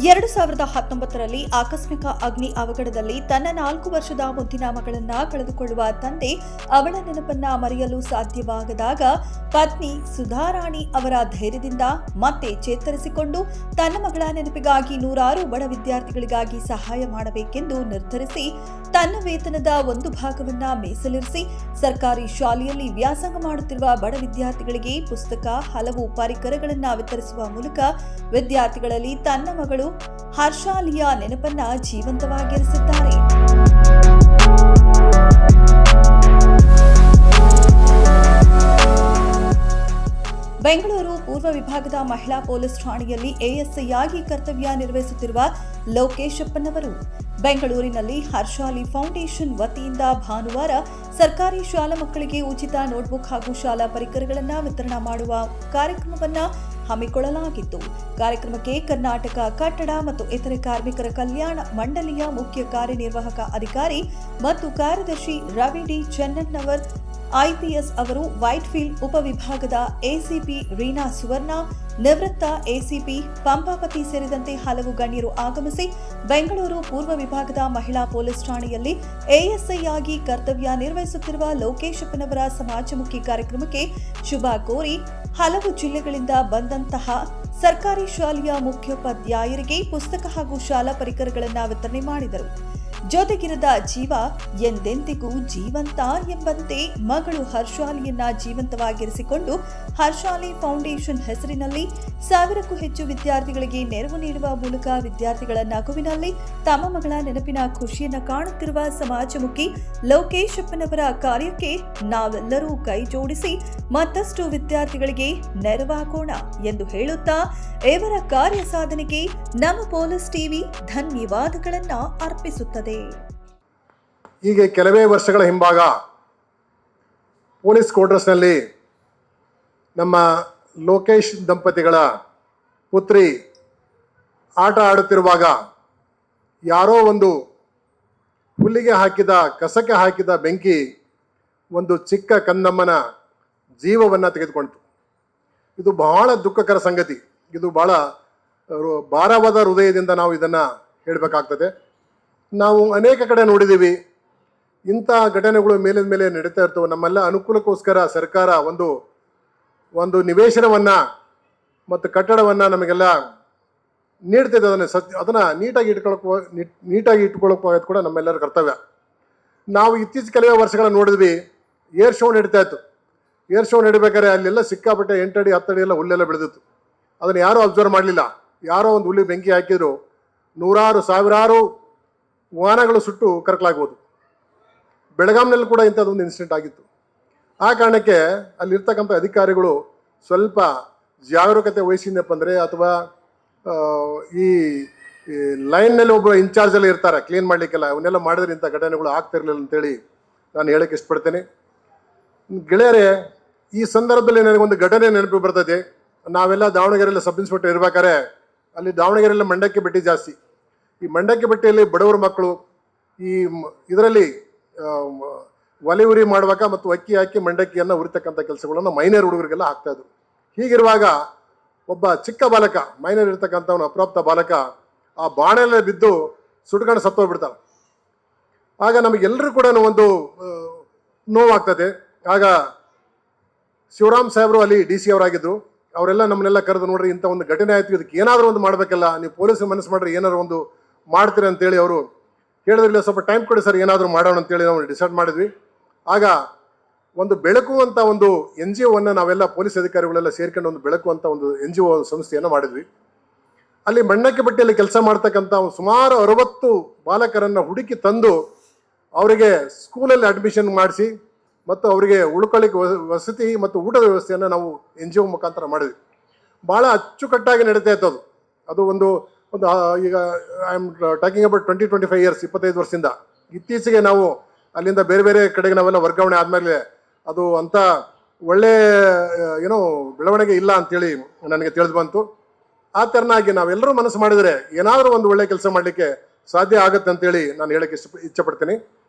2019ರಲ್ಲಿ ಆಕಸ್ಮಿಕ ಅಗ್ನಿ ಅವಘಡದಲ್ಲಿ ತನ್ನ 4 ವರ್ಷದ ಮುದ್ದಿನ ಮಗಳನ್ನ ಕಳೆದುಕೊಳ್ಳುವ ತಂದೆ ಅವಳ ನೆನಪನ್ನ ಮರೆಯಲು ಸಾಧ್ಯವಾಗದಾಗ ಪತ್ನಿ ಸುಧಾರಾಣಿ ಅವರ ಧೈರ್ಯದಿಂದ ಮತ್ತೆ ಚೇತರಿಸಿಕೊಂಡು ತನ್ನ ಮಗಳ ನೆನಪಿಗಾಗಿ ನೂರಾರು ಬಡ ವಿದ್ಯಾರ್ಥಿಗಳಿಗಾಗಿ ಸಹಾಯ ಮಾಡಬೇಕೆಂದು ನಿರ್ಧರಿಸಿ ತನ್ನ ವೇತನದ ಒಂದು ಭಾಗವನ್ನ ಮೀಸಲಿರಿಸಿ ಸರ್ಕಾರಿ ಶಾಲೆಯಲ್ಲಿ ವ್ಯಾಸಂಗ ಮಾಡುತ್ತಿರುವ ಬಡ ವಿದ್ಯಾರ್ಥಿಗಳಿಗೆ ಪುಸ್ತಕ, ಹಲವು ಪರಿಕರಗಳನ್ನು ವಿತರಿಸುವ ಮೂಲಕ ವಿದ್ಯಾರ್ಥಿಗಳಲ್ಲಿ ತನ್ನ ಮಗಳು ಹರ್ಷಾಲಿಯ ನೆನಪನ್ನ ಜೀವಂತವಾಗಿರಿಸಿದ್ದಾರೆ. ಬೆಂಗಳೂರು ಪೂರ್ವ ವಿಭಾಗದ ಮಹಿಳಾ ಪೊಲೀಸ್ ಠಾಣೆಯಲ್ಲಿ ಎಎಸ್ಐ ಆಗಿ ಕರ್ತವ್ಯ ನಿರ್ವಹಿಸುತ್ತಿರುವ ಲೋಕೇಶಪ್ಪನವರು ಬೆಂಗಳೂರಿನಲ್ಲಿ ಹರ್ಷಾಲಿ ಫೌಂಡೇಶನ್ ವತಿಯಿಂದ ಭಾನುವಾರ ಸರ್ಕಾರಿ ಶಾಲಾ ಮಕ್ಕಳಿಗೆ ಉಚಿತ ನೋಟ್ಬುಕ್ ಹಾಗೂ ಶಾಲಾ ಪರಿಕರಗಳನ್ನು ವಿತರಣೆ ಮಾಡುವ ಕಾರ್ಯಕ್ರಮವನ್ನು ಹಮ್ಮಿಕೊಳ್ಳಲಾಗಿತ್ತು. ಕಾರ್ಯಕ್ರಮಕ್ಕೆ ಕರ್ನಾಟಕ ಕಟ್ಟಡ ಮತ್ತು ಇತರೆ ಕಾರ್ಮಿಕರ ಕಲ್ಯಾಣ ಮಂಡಳಿಯ ಮುಖ್ಯ ಕಾರ್ಯನಿರ್ವಾಹಕ ಅಧಿಕಾರಿ ಮತ್ತು ಕಾರ್ಯದರ್ಶಿ ರವಿ ಡಿ ಚೆನ್ನಣ್ಣವರ್ ಐಪಿಎಸ್ ಅವರು, ವೈಟ್ಫೀಲ್ಡ್ ಉಪವಿಭಾಗದ ಎಸಿಪಿ ರೀನಾ ಸುವರ್ಣ, ನಿವೃತ್ತ ಎಸಿಪಿ ಪಂಪಾಪತಿ ಸೇರಿದಂತೆ ಹಲವು ಗಣ್ಯರು ಆಗಮಿಸಿ ಬೆಂಗಳೂರು ಪೂರ್ವ ವಿಭಾಗದ ಮಹಿಳಾ ಪೊಲೀಸ್ ಠಾಣೆಯಲ್ಲಿ ಎಎಸ್ಐ ಆಗಿ ಕರ್ತವ್ಯ ನಿರ್ವಹಿಸುತ್ತಿರುವ ಲೋಕೇಶಪ್ಪನವರ ಸಮಾಜಮುಖಿ ಕಾರ್ಯಕ್ರಮಕ್ಕೆ ಶುಭ ಕೋರಿ ಹಲವು ಜಿಲ್ಲೆಗಳಿಂದ ಬಂದಂತಹ ಸರ್ಕಾರಿ ಶಾಲೆಯ ಮುಖ್ಯೋಪಾಧ್ಯಾಯರಿಗೆ ಪುಸ್ತಕ ಹಾಗೂ ಶಾಲಾ ಪರಿಕರಗಳನ್ನು ವಿತರಣೆ ಮಾಡಿದರು. ಜೊತೆಗಿರದ ಜೀವ ಎಂದೆಂದಿಗೂ ಜೀವಂತ ಎಂಬಂತೆ ಮಗಳು ಹರ್ಷಾಲಿಯನ್ನ ಜೀವಂತವಾಗಿರಿಸಿಕೊಂಡು ಹರ್ಷಾಲಿ ಫೌಂಡೇಶನ್ ಹೆಸರಿನಲ್ಲಿ 1000ಕ್ಕೂ ಹೆಚ್ಚು ವಿದ್ಯಾರ್ಥಿಗಳಿಗೆ ನೆರವು ನೀಡುವ ಮೂಲಕ ವಿದ್ಯಾರ್ಥಿಗಳ ನಗುವಿನಲ್ಲಿ ತಮ್ಮ ಮಗಳ ನೆನಪಿನ ಖುಷಿಯನ್ನ ಕಾಣುತ್ತಿರುವ ಸಮಾಜಮುಖಿ ಲೋಕೇಶಪ್ಪನವರ ಕಾರ್ಯಕ್ಕೆ ನಾವೆಲ್ಲರೂ ಕೈ ಜೋಡಿಸಿ ಮತ್ತಷ್ಟು ವಿದ್ಯಾರ್ಥಿಗಳಿಗೆ ನೆರವಾಗೋಣ ಎಂದು ಹೇಳುತ್ತಾ ಇವರ ಕಾರ್ಯ ಸಾಧನೆಗೆ ನಮ್ಮ ಪೊಲೀಸ್ ಟಿವಿ ಧನ್ಯವಾದಗಳನ್ನು ಅರ್ಪಿಸುತ್ತದೆ. ಹೀಗೆ ಕೆಲವೇ ವರ್ಷಗಳ ಹಿಂಭಾಗ ಪೊಲೀಸ್ ಕ್ವಾರ್ಟರ್ಸ್ನಲ್ಲಿ ನಮ್ಮ ಲೋಕೇಶ್ ದಂಪತಿಗಳ ಪುತ್ರಿ ಆಟ ಆಡುತ್ತಿರುವಾಗ ಯಾರೋ ಒಂದು ಹುಲ್ಲಿಗೆ ಹಾಕಿದ ಕಸಕ್ಕೆ ಹಾಕಿದ ಬೆಂಕಿ ಒಂದು ಚಿಕ್ಕ ಕಂದಮ್ಮನ ಜೀವವನ್ನು ತೆಗೆದುಕೊಂಡಿತು. ಇದು ಬಹಳ ದುಃಖಕರ ಸಂಗತಿ. ಇದು ಬಹಳ ಭಾರವಾದ ಹೃದಯದಿಂದ ನಾವು ಇದನ್ನು ಹೇಳಬೇಕಾಗ್ತದೆ. ನಾವು ಅನೇಕ ಕಡೆ ನೋಡಿದ್ದೀವಿ, ಇಂಥ ಘಟನೆಗಳು ಮೇಲಿನ ಮೇಲೆ ನಡೀತಾ ಇರ್ತವೆ. ನಮ್ಮೆಲ್ಲ ಅನುಕೂಲಕ್ಕೋಸ್ಕರ ಸರ್ಕಾರ ಒಂದು ನಿವೇಶನವನ್ನು ಮತ್ತು ಕಟ್ಟಡವನ್ನು ನಮಗೆಲ್ಲ ನೀಡ್ತಿದೆ. ಅದನ್ನು ನೀಟಾಗಿ ಇಟ್ಕೊಳ್ಳೋಕೆ ಕೂಡ ನಮ್ಮೆಲ್ಲರ ಕರ್ತವ್ಯ. ನಾವು ಇತ್ತೀಚೆಗೆ ಕೆಲವೇ ವರ್ಷಗಳ ನೋಡಿದ್ವಿ, ಏರ್ ಶೋ ನಡೀತಾ ಇತ್ತು. ಏರ್ ಶೋ ನಡಿಬೇಕಾದ್ರೆ ಅಲ್ಲೆಲ್ಲ ಸಿಕ್ಕಾಪಟ್ಟೆ 8 ಅಡಿ 10 ಅಡಿ ಎಲ್ಲ ಹುಲ್ಲೆಲ್ಲ ಬೆಳೆದಿತ್ತು. ಅದನ್ನು ಯಾರೂ ಅಬ್ಸರ್ವ್ ಮಾಡಲಿಲ್ಲ. ಯಾರೋ ಒಂದು ಹುಲ್ಲಿಗೆ ಬೆಂಕಿ ಹಾಕಿದ್ರು ನೂರಾರು ಸಾವಿರಾರು ವಾಹನಗಳು ಸುಟ್ಟು ಕರಕಲಾಗ್ಬೋದು. ಬೆಳಗಾಂನಲ್ಲಿ ಕೂಡ ಇಂಥದ್ದೊಂದು ಇನ್ಸಿಡೆಂಟ್ ಆಗಿತ್ತು. ಆ ಕಾರಣಕ್ಕೆ ಅಲ್ಲಿರ್ತಕ್ಕಂಥ ಅಧಿಕಾರಿಗಳು ಸ್ವಲ್ಪ ಜಾಗರೂಕತೆ ವಹಿಸಿದ್ನಪ್ಪ ಅಂದರೆ, ಅಥವಾ ಈ ಲೈನ್ನಲ್ಲಿ ಒಬ್ಬರು ಇನ್ಚಾರ್ಜಲ್ಲಿ ಇರ್ತಾರೆ ಕ್ಲೀನ್ ಮಾಡಲಿಕ್ಕೆಲ್ಲ, ಅವನ್ನೆಲ್ಲ ಮಾಡಿದ್ರೆ ಇಂಥ ಘಟನೆಗಳು ಆಗ್ತಿರ್ಲಿಲ್ಲ ಅಂತೇಳಿ ನಾನು ಹೇಳಕ್ಕೆ ಇಷ್ಟಪಡ್ತೇನೆ. ಗೆಳೆಯರೇ, ಈ ಸಂದರ್ಭದಲ್ಲಿ ನನಗೊಂದು ಘಟನೆ ನೆನಪು ಬರ್ತದೆ. ನಾವೆಲ್ಲ ದಾವಣಗೆರೆಯಲ್ಲಿ ಸಬ್ ಇನ್ಸ್ಪೆಕ್ಟರ್ ಇರ್ಬೇಕಾದ್ರೆ ಅಲ್ಲಿ ದಾವಣಗೆರೆಯಲ್ಲಿ ಮಂಡಕ್ಕಿ ಬಟ್ಟೆ ಜಾಸ್ತಿ. ಈ ಮಂಡಕ್ಕಿ ಬಟ್ಟೆಯಲ್ಲಿ ಬಡವರ ಮಕ್ಕಳು ಈ ಇದರಲ್ಲಿ ಒಲೆ ಉರಿ ಮಾಡುವಾಗ ಮತ್ತು ಅಕ್ಕಿ ಹಾಕಿ ಮಂಡಕ್ಕಿಯನ್ನು ಉರಿತಕ್ಕಂಥ ಕೆಲಸಗಳನ್ನು ಮೈನರ್ ಹುಡುಗರಿಗೆಲ್ಲ ಆಗ್ತಾಯಿದ್ರು. ಹೀಗಿರುವಾಗ ಒಬ್ಬ ಚಿಕ್ಕ ಬಾಲಕ, ಮೈನರ್ ಇರ್ತಕ್ಕಂಥವನು ಅಪ್ರಾಪ್ತ ಬಾಲಕ, ಆ ಬಾಣೆಲ್ಲ ಬಿದ್ದು ಸುಟ್ಕೊಂಡು ಸತ್ತೋಗ್ಬಿಡ್ತಾನೆ. ಆಗ ನಮಗೆಲ್ಲರೂ ಕೂಡ ಒಂದು ನೋವಾಗ್ತದೆ. ಆಗ ಶಿವರಾಮ್ ಸಾಹೇಬರು ಅಲ್ಲಿ DC ಅವರಾಗಿದ್ದರು. ಅವರೆಲ್ಲ ನಮ್ಮನ್ನೆಲ್ಲ ಕರೆದು, ನೋಡ್ರಿ ಇಂಥ ಒಂದು ಘಟನೆ ಆಯಿತು, ಇದಕ್ಕೆ ಏನಾದರೂ ಒಂದು ಮಾಡಬೇಕಲ್ಲ, ನೀವು ಪೊಲೀಸ್ ಮನಸ್ಸು ಮಾಡ್ರಿ ಏನಾದ್ರು ಒಂದು ಮಾಡ್ತೀರಿ ಅಂತೇಳಿ ಅವರು ಹೇಳಿದ್ರಿಲ್ಲ. ಸ್ವಲ್ಪ ಟೈಮ್ ಕೊಡಿ ಸರ್, ಏನಾದರೂ ಮಾಡೋಣ ಅಂತೇಳಿ ನಾವು ಡಿಸೈಡ್ ಮಾಡಿದ್ವಿ. ಆಗ ಒಂದು ಬೆಳಕು ಅಂತ ಒಂದು NGO ನಾವೆಲ್ಲ ಪೊಲೀಸ್ ಅಧಿಕಾರಿಗಳೆಲ್ಲ ಸೇರ್ಕೊಂಡು ಒಂದು ಬೆಳಕು ಅಂತ ಒಂದು NGO ಸಂಸ್ಥೆಯನ್ನು ಮಾಡಿದ್ವಿ. ಅಲ್ಲಿ ಮಣ್ಣಕ್ಕೆ ಬಟ್ಟೆಯಲ್ಲಿ ಕೆಲಸ ಮಾಡ್ತಕ್ಕಂಥ ಸುಮಾರು 60 ಬಾಲಕರನ್ನು ಹುಡುಕಿ ತಂದು ಅವರಿಗೆ ಸ್ಕೂಲಲ್ಲಿ ಅಡ್ಮಿಷನ್ ಮಾಡಿಸಿ ಮತ್ತು ಅವರಿಗೆ ಉಳ್ಕೊಳ್ಳಿಕ್ಕೆ ವಸತಿ ಮತ್ತು ಊಟದ ವ್ಯವಸ್ಥೆಯನ್ನು ನಾವು NGO ಮುಖಾಂತರ ಮಾಡಿದ್ವಿ. ಭಾಳ ಅಚ್ಚುಕಟ್ಟಾಗಿ ನಡೀತಾ ಇತ್ತು ಅದು. ಒಂದು ಈಗ I am talking about 20-25 years, 25 ವರ್ಷದಿಂದ. ಇತ್ತೀಚೆಗೆ ನಾವು ಅಲ್ಲಿಂದ ಬೇರೆ ಬೇರೆ ಕಡೆಗೆ ನಾವೆಲ್ಲ ವರ್ಗಾವಣೆ ಆದಮೇಲೆ ಅದು ಅಂಥ ಒಳ್ಳೆ ಬೆಳವಣಿಗೆ ಇಲ್ಲ ಅಂಥೇಳಿ ನನಗೆ ತಿಳಿದು ಬಂತು. ಆ ಥರನಾಗಿ ನಾವೆಲ್ಲರೂ ಮನಸ್ಸು ಮಾಡಿದರೆ ಏನಾದರೂ ಒಂದು ಒಳ್ಳೆ ಕೆಲಸ ಮಾಡಲಿಕ್ಕೆ ಸಾಧ್ಯ ಆಗುತ್ತೆ ಅಂತೇಳಿ ನಾನು ಹೇಳಕ್ಕೆ ಇಚ್ಛಪಡ್ತೀನಿ.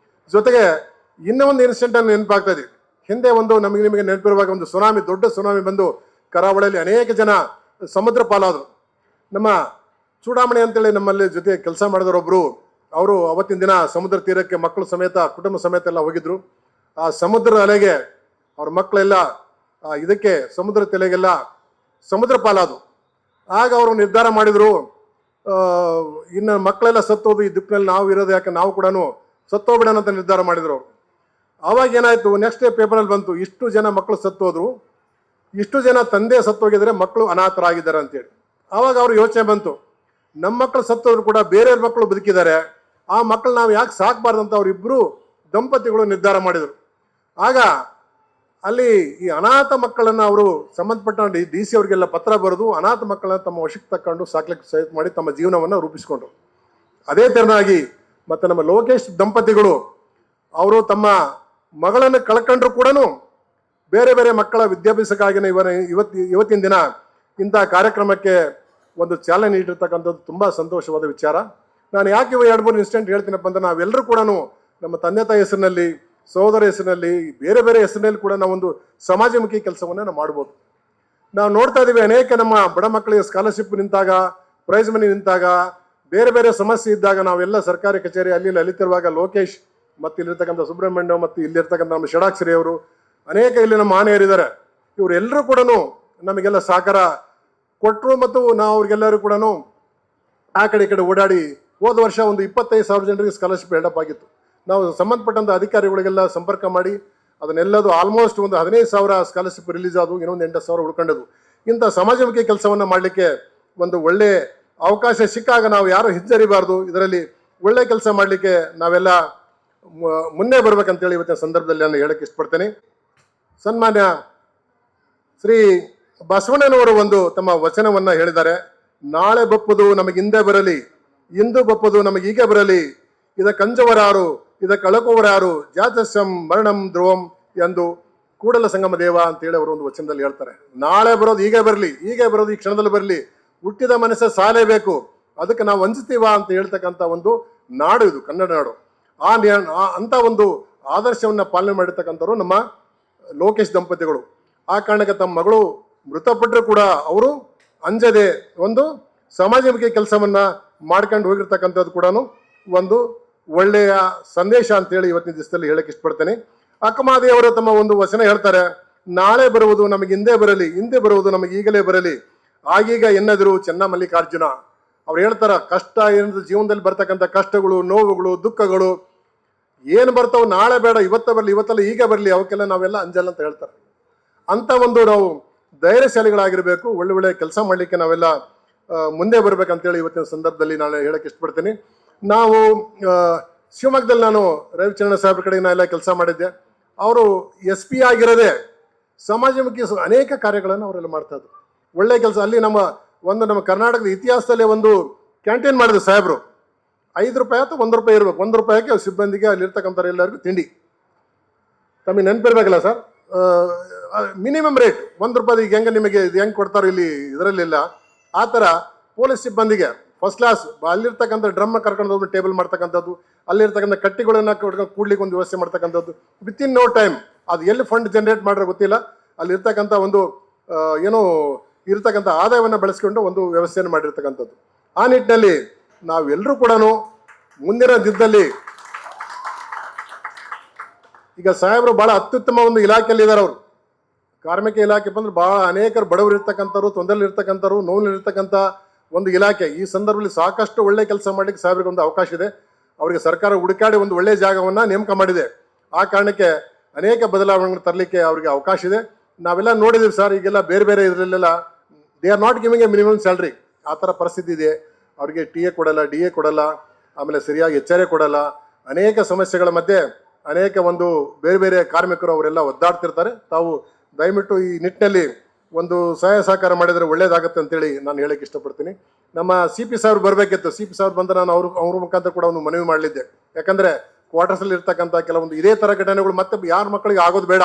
ಜೊತೆಗೆ ಇನ್ನೂ ಒಂದು ಇನ್ಸಿಡೆಂಟ್ ಅನ್ನು ನೆನಪಾಗ್ತಾ ಇದೆ. ಹಿಂದೆ ನಿಮಗೆ ನೆನಪಿರುವಾಗ ಒಂದು ದೊಡ್ಡ ಸುನಾಮಿ ಬಂದು ಕರಾವಳಿಯಲ್ಲಿ ಅನೇಕ ಜನ ಸಮುದ್ರ ಪಾಲಾದರು. ನಮ್ಮ ಚೂಡಾಮಣಿ ಅಂತೇಳಿ ನಮ್ಮಲ್ಲಿ ಜೊತೆ ಕೆಲಸ ಮಾಡಿದವರೊಬ್ಬರು, ಅವರು ಅವತ್ತಿನ ದಿನ ಸಮುದ್ರ ತೀರಕ್ಕೆ ಮಕ್ಕಳು ಸಮೇತ ಕುಟುಂಬ ಸಮೇತ ಎಲ್ಲ ಹೋಗಿದ್ರು. ಆ ಸಮುದ್ರ ಅಲೆಗೆ ಅವ್ರ ಮಕ್ಕಳೆಲ್ಲ ಇದಕ್ಕೆ ಸಮುದ್ರ ತೆಲೆಗೆಲ್ಲ ಸಮುದ್ರ ಪಾಲಾದು. ಆಗ ಅವರು ನಿರ್ಧಾರ ಮಾಡಿದರು, ಇನ್ನು ಮಕ್ಕಳೆಲ್ಲ ಸತ್ತೋದು, ಈ ದಿಕ್ಕಿನಲ್ಲಿ ನಾವು ಇರೋದು ಯಾಕೆ, ನಾವು ಕೂಡ ಸತ್ತೋಗ್ಬಿಡೋಣ ಅಂತ ನಿರ್ಧಾರ ಮಾಡಿದ್ರು ಅವರು. ಆವಾಗ ಏನಾಯಿತು, ನೆಕ್ಸ್ಟ್ ಡೇ ಪೇಪರಲ್ಲಿ ಬಂತು, ಇಷ್ಟು ಜನ ಮಕ್ಕಳು ಸತ್ತೋದ್ರು, ಇಷ್ಟು ಜನ ತಂದೆ ಸತ್ತೋಗಿದ್ದಾರೆ, ಮಕ್ಕಳು ಅನಾಥರಾಗಿದ್ದಾರೆ ಅಂತೇಳಿ. ಆವಾಗ ಅವ್ರು ಯೋಚನೆ ಬಂತು, ನಮ್ಮ ಮಕ್ಕಳು ಸತ್ತೋದ್ರು ಕೂಡ ಬೇರೆಯವ್ರ ಮಕ್ಕಳು ಬದುಕಿದ್ದಾರೆ, ಆ ಮಕ್ಕಳು ನಾವು ಯಾಕೆ ಸಾಕಬಾರ್ದು ಅಂತ ಅವರಿಬ್ಬರು ದಂಪತಿಗಳು ನಿರ್ಧಾರ ಮಾಡಿದರು. ಆಗ ಅಲ್ಲಿ ಈ ಅನಾಥ ಮಕ್ಕಳನ್ನು ಅವರು ಸಂಬಂಧಪಟ್ಟ ಡಿ ಸಿ ಅವರಿಗೆಲ್ಲ ಪತ್ರ ಬರೆದು ಅನಾಥ ಮಕ್ಕಳನ್ನ ತಮ್ಮ ವಶಕ್ಕೆ ತಕ್ಕೊಂಡು ಸಾಕ್ಲಿಕ್ಕೆ ಸಹಾಯ ಮಾಡಿ ತಮ್ಮ ಜೀವನವನ್ನು ರೂಪಿಸಿಕೊಂಡ್ರು. ಅದೇ ತೆರನಾಗಿ ಮತ್ತು ನಮ್ಮ ಲೋಕೇಶ್ ದಂಪತಿಗಳು ಅವರು ತಮ್ಮ ಮಗಳನ್ನು ಕಳ್ಕೊಂಡ್ರು ಕೂಡ ಬೇರೆ ಬೇರೆ ಮಕ್ಕಳ ವಿದ್ಯಾಭ್ಯಾಸಕ್ಕಾಗಿಯೇ ಇವತ್ತಿನ ದಿನ ಇಂಥ ಕಾರ್ಯಕ್ರಮಕ್ಕೆ ಒಂದು ಚಾಲನೆ ನೀಡಿರ್ತಕ್ಕಂಥದ್ದು ತುಂಬ ಸಂತೋಷವಾದ ವಿಚಾರ. ನಾನು ಯಾಕೆ 2-3 ಇನ್ಸಿಡೆಂಟ್ ಹೇಳ್ತೀನಪ್ಪ ಅಂದ್ರೆ, ನಾವೆಲ್ಲರೂ ಕೂಡ ನಮ್ಮ ತಂದೆ ತಾಯಿ ಹೆಸರಿನಲ್ಲಿ, ಸಹೋದರ ಹೆಸರಿನಲ್ಲಿ, ಬೇರೆ ಬೇರೆ ಹೆಸರಿನಲ್ಲಿ ಕೂಡ ನಾವೊಂದು ಸಮಾಜಮುಖಿ ಕೆಲಸವನ್ನು ನಾವು ಮಾಡ್ಬೋದು. ನಾವು ನೋಡ್ತಾ ಇದ್ದೀವಿ, ಅನೇಕ ನಮ್ಮ ಬಡ ಮಕ್ಕಳಿಗೆ ಸ್ಕಾಲರ್ಶಿಪ್ ನಿಂತಾಗ, ಪ್ರೈಸ್ ಮನಿ ನಿಂತಾಗ, ಬೇರೆ ಬೇರೆ ಸಮಸ್ಯೆ ಇದ್ದಾಗ ನಾವೆಲ್ಲ ಸರ್ಕಾರಿ ಕಚೇರಿ ಅಲ್ಲಿ ಅಲಿತಿರುವಾಗ ಲೋಕೇಶ್ ಮತ್ತು ಇಲ್ಲಿರ್ತಕ್ಕಂಥ ಸುಬ್ರಹ್ಮಣ್ಯ ಮತ್ತು ಇಲ್ಲಿರ್ತಕ್ಕಂಥ ನಮ್ಮ ಷಡಾಕ್ಷರಿ ಅವರು, ಅನೇಕ ಇಲ್ಲಿ ನಮ್ಮ ಆನೆಯರಿದ್ದಾರೆ, ಇವರೆಲ್ಲರೂ ಕೂಡ ನಮಗೆಲ್ಲ ಸಹಕಾರ ಕೊಟ್ಟರು. ಮತ್ತು ನಾವು ಅವ್ರಿಗೆಲ್ಲರೂ ಕೂಡ ಆ ಕಡೆ ಈ ಕಡೆ ಓಡಾಡಿ ಹೋದ ವರ್ಷ ಒಂದು 25,000 ಜನರಿಗೆ ಸ್ಕಾಲರ್ಶಿಪ್ ಹೆಲ್ಡಪ್ ಆಗಿತ್ತು. ನಾವು ಸಂಬಂಧಪಟ್ಟಂಥ ಅಧಿಕಾರಿಗಳಿಗೆಲ್ಲ ಸಂಪರ್ಕ ಮಾಡಿ ಅದನ್ನೆಲ್ಲದು ಆಲ್ಮೋಸ್ಟ್ ಒಂದು 15,000 ಸ್ಕಾಲರ್ಶಿಪ್ ರಿಲೀಸ್ ಆದವು, ಇನ್ನೊಂದು 8,000 ಉಳ್ಕೊಂಡದು. ಇಂಥ ಸಮಾಜಮುಖಿ ಕೆಲಸವನ್ನು ಮಾಡಲಿಕ್ಕೆ ಒಂದು ಒಳ್ಳೆ ಅವಕಾಶ ಸಿಕ್ಕಾಗ ನಾವು ಯಾರು ಹಿಂಜರಿಬಾರ್ದು, ಇದರಲ್ಲಿ ಒಳ್ಳೆ ಕೆಲಸ ಮಾಡಲಿಕ್ಕೆ ನಾವೆಲ್ಲ ಮುನ್ನೆ ಬರ್ಬೇಕಂತೇಳಿ ಇವತ್ತಿನ ಸಂದರ್ಭದಲ್ಲಿ ನಾನು ಹೇಳಕ್ಕೆ ಇಷ್ಟಪಡ್ತೇನೆ. ಸನ್ಮಾನ್ಯ ಶ್ರೀ ಬಸವಣ್ಣನವರು ಒಂದು ತಮ್ಮ ವಚನವನ್ನು ಹೇಳಿದ್ದಾರೆ, ನಾಳೆ ಬಪ್ಪುದು ನಮಗೆ ಹಿಂದೆ ಬರಲಿ, ಇಂದು ಬಪ್ಪುದು ನಮಗೆ ಈಗ ಬರಲಿ, ಇದ ಕಂಜವರಾರು ಇದ ಕಳಕೋವರಾರು ಜಾತಸ್ಯಂ ಮರಣಂ ಧ್ರುವಂ ಎಂದು ಕೂಡಲ ಸಂಗಮ ದೇವ ಅಂತೇಳಿ ಅವರು ಒಂದು ವಚನದಲ್ಲಿ ಹೇಳ್ತಾರೆ. ನಾಳೆ ಬರೋದು ಈಗ ಬರಲಿ, ಈಗ ಬರೋದು ಈ ಕ್ಷಣದಲ್ಲಿ ಬರಲಿ, ಹುಟ್ಟಿದ ಮನಸ್ಸು ಸಾಲೇಬೇಕು, ಅದಕ್ಕೆ ನಾವು ವಂಚಿಸ್ತೀವ ಅಂತ ಹೇಳ್ತಕ್ಕಂಥ ಒಂದು ನಾಡು ಇದು, ಕನ್ನಡ ನಾಡು. ಅಂತ ಒಂದು ಆದರ್ಶವನ್ನು ಪಾಲನೆ ಮಾಡಿರ್ತಕ್ಕಂಥವ್ರು ನಮ್ಮ ಲೋಕೇಶ್ ದಂಪತಿಗಳು. ಆ ಕಾರಣಕ್ಕೆ ತಮ್ಮ ಮಗಳು ಮೃತಪಟ್ಟರು ಕೂಡ ಅವರು ಅಂಜದೆ ಒಂದು ಸಮಾಜಮುಖಿ ಕೆಲಸವನ್ನ ಮಾಡ್ಕೊಂಡು ಹೋಗಿರ್ತಕ್ಕಂಥದ್ದು ಕೂಡ ಒಂದು ಒಳ್ಳೆಯ ಸಂದೇಶ ಅಂತೇಳಿ ಇವತ್ತಿನ ದಿವಸದಲ್ಲಿ ಹೇಳಕ್ಕೆ ಇಷ್ಟಪಡ್ತೇನೆ. ಅಕ್ಕಮಾದೇವರು ತಮ್ಮ ಒಂದು ವಚನ ಹೇಳ್ತಾರೆ, ನಾಳೆ ಬರುವುದು ನಮಗೆ ಹಿಂದೆ ಬರಲಿ, ಹಿಂದೆ ಬರುವುದು ನಮಗೆ ಈಗಲೇ ಬರಲಿ, ಆಗೀಗ ಎನ್ನದಿರು ಚೆನ್ನ ಮಲ್ಲಿಕಾರ್ಜುನ. ಅವ್ರು ಹೇಳ್ತಾರ, ಕಷ್ಟ ಏನಾದ್ರು ಜೀವನದಲ್ಲಿ ಬರ್ತಕ್ಕಂಥ ಕಷ್ಟಗಳು, ನೋವುಗಳು, ದುಃಖಗಳು ಏನು ಬರ್ತಾವೆ ನಾಳೆ ಬೇಡ, ಇವತ್ತ ಬರಲಿ, ಇವತ್ತಲ್ಲ ಈಗ ಬರಲಿ, ಅವಕ್ಕೆಲ್ಲ ನಾವೆಲ್ಲ ಅಂಜಲ್ಲ ಅಂತ ಹೇಳ್ತಾರೆ. ಅಂತ ಒಂದು ನಾವು ಧೈರ್ಯಶಾಲಿಗಳಾಗಿರಬೇಕು, ಒಳ್ಳೆ ಒಳ್ಳೆ ಕೆಲಸ ಮಾಡಲಿಕ್ಕೆ ನಾವೆಲ್ಲ ಮುಂದೆ ಬರ್ಬೇಕಂತೇಳಿ ಇವತ್ತಿನ ಸಂದರ್ಭದಲ್ಲಿ ನಾನು ಹೇಳಕ್ಕೆ ಇಷ್ಟಪಡ್ತೀನಿ. ನಾವು ಶಿವಮೊಗ್ಗದಲ್ಲಿ ನಾನು ರವಿಚಂದ್ರ ಸಾಹೇಬ್ರ ಕಡೆ ನಾನು ಎಲ್ಲ ಕೆಲಸ ಮಾಡಿದ್ದೆ. ಅವರು SP ಆಗಿರೋದೇ ಸಮಾಜಮುಖಿ ಅನೇಕ ಕಾರ್ಯಗಳನ್ನು ಅವರೆಲ್ಲ ಮಾಡ್ತಾ ಇದ್ರು, ಒಳ್ಳೆ ಕೆಲಸ. ಅಲ್ಲಿ ನಮ್ಮ ಕರ್ನಾಟಕದ ಇತಿಹಾಸದಲ್ಲಿ ಒಂದು ಕ್ಯಾಂಟೀನ್ ಮಾಡಿದ್ರು ಸಾಹೇಬರು. 5 ರೂಪಾಯಿ ಅಥವಾ 1 ರೂಪಾಯಿ ಇರಬೇಕು, 1 ರೂಪಾಯಿಗೆ ಸಿಬ್ಬಂದಿಗೆ ಅಲ್ಲಿರ್ತಕ್ಕಂಥ ಎಲ್ಲರಿಗೂ ತಿಂಡಿ. ತಮಗೆ ನೆನಪಿರ್ಬೇಕಲ್ಲ ಸರ್, ಮಿನಿಮಮ್ ರೇಟ್ 1 ರೂಪಾಯಿ. ಈಗ ಹೆಂಗೆ ನಿಮಗೆ ಇದು ಹೆಂಗೆ ಕೊಡ್ತಾರೆ ಇಲ್ಲಿ ಇದರಲ್ಲಿಲ್ಲ, ಆ ಥರ ಪೊಲೀಸ್ ಸಿಬ್ಬಂದಿಗೆ ಫಸ್ಟ್ ಕ್ಲಾಸ್ ಅಲ್ಲಿರ್ತಕ್ಕಂಥ ಡ್ರಮ್ ಕರ್ಕೊಂಡು ಹೋಗಿ ಟೇಬಲ್ ಮಾಡ್ತಕ್ಕಂಥದ್ದು, ಅಲ್ಲಿರ್ತಕ್ಕಂಥ ಕಟ್ಟಿಗಳನ್ನು ಕೂಡ್ಲಿಕ್ಕೆ ಒಂದು ವ್ಯವಸ್ಥೆ ಮಾಡ್ತಕ್ಕಂಥದ್ದು. ವಿತಿನ್ ನೋ ಟೈಮ್ ಅದು ಎಲ್ಲಿ ಫಂಡ್ ಜನರೇಟ್ ಮಾಡ್ರೆ ಗೊತ್ತಿಲ್ಲ, ಅಲ್ಲಿರ್ತಕ್ಕಂಥ ಒಂದು ಏನೋ ಇರ್ತಕ್ಕಂಥ ಆದಾಯವನ್ನು ಬೆಳೆಸ್ಕೊಂಡು ಒಂದು ವ್ಯವಸ್ಥೆಯನ್ನು ಮಾಡಿರ್ತಕ್ಕಂಥದ್ದು. ಆ ನಿಟ್ಟಿನಲ್ಲಿ ನಾವೆಲ್ಲರೂ ಕೂಡ ಮುಂದಿನ ದಿನದಲ್ಲಿ ಈಗ ಸಾಹೇಬರು ಭಾಳ ಅತ್ಯುತ್ತಮ ಒಂದು ಇಲಾಖೆಯಲ್ಲಿ ಇದ್ದಾರೆ. ಅವರು ಕಾರ್ಮಿಕ ಇಲಾಖೆ ಬಂದ್ರೆ ಭಾಳ ಅನೇಕರು ಬಡವರು ಇರ್ತಕ್ಕಂಥವ್ರು, ತೊಂದರೆಯಲ್ಲಿ ಇರ್ತಕ್ಕಂಥವ್ರು, ನೋವಿನಲ್ಲಿರ್ತಕ್ಕಂಥ ಒಂದು ಇಲಾಖೆ. ಈ ಸಂದರ್ಭದಲ್ಲಿ ಸಾಕಷ್ಟು ಒಳ್ಳೆ ಕೆಲಸ ಮಾಡಲಿಕ್ಕೆ ಸಾಹೇಬರಿಗೆ ಒಂದು ಅವಕಾಶ ಇದೆ. ಅವರಿಗೆ ಸರ್ಕಾರ ಹುಡುಕಾಡಿ ಒಂದು ಒಳ್ಳೆಯ ಜಾಗವನ್ನು ನೇಮಕ ಮಾಡಿದೆ. ಆ ಕಾರಣಕ್ಕೆ ಅನೇಕ ಬದಲಾವಣೆಗಳನ್ನು ತರಲಿಕ್ಕೆ ಅವರಿಗೆ ಅವಕಾಶ ಇದೆ. ನಾವೆಲ್ಲ ನೋಡಿದ್ದೀವಿ ಸರ್, ಈಗೆಲ್ಲ ಬೇರೆ ಬೇರೆ ಇದರಲ್ಲೆಲ್ಲ they are not giving A minimum salary, ಆ ಥರ ಪರಿಸ್ಥಿತಿ ಇದೆ. ಅವರಿಗೆ TA ಕೊಡಲ್ಲ, DA ಕೊಡಲ್ಲ, ಆಮೇಲೆ ಸರಿಯಾಗಿ HRA ಕೊಡಲ್ಲ. ಅನೇಕ ಸಮಸ್ಯೆಗಳ ಮಧ್ಯೆ ಅನೇಕ ಒಂದು ಬೇರೆ ಬೇರೆ ಕಾರ್ಮಿಕರು ಅವರೆಲ್ಲ ಒದ್ದಾಡ್ತಿರ್ತಾರೆ. ತಾವು ದಯವಿಟ್ಟು ಈ ನಿಟ್ಟಿನಲ್ಲಿ ಒಂದು ಸಹಾಯ ಸಹಕಾರ ಮಾಡಿದರೆ ಒಳ್ಳೇದಾಗುತ್ತೆ ಅಂತೇಳಿ ನಾನು ಹೇಳಕ್ಕೆ ಇಷ್ಟಪಡ್ತೀನಿ. ನಮ್ಮ CP ಸಾಹೇಬ್ರು ಬರಬೇಕಿತ್ತು. CP ಸಾಹೇಬ್ರು ಬಂದರೆ ನಾನು ಅವ್ರ ಮುಖಾಂತರ ಕೂಡ ಒಂದು ಮನವಿ ಮಾಡಲಿದ್ದೆ. ಯಾಕಂದರೆ ಕ್ವಾರ್ಟರ್ಸಲ್ಲಿ ಇರ್ತಕ್ಕಂಥ ಕೆಲವೊಂದು ಇದೇ ಥರ ಘಟನೆಗಳು ಮತ್ತೆ ಯಾರ ಮಕ್ಕಳಿಗೆ ಆಗೋದು ಬೇಡ.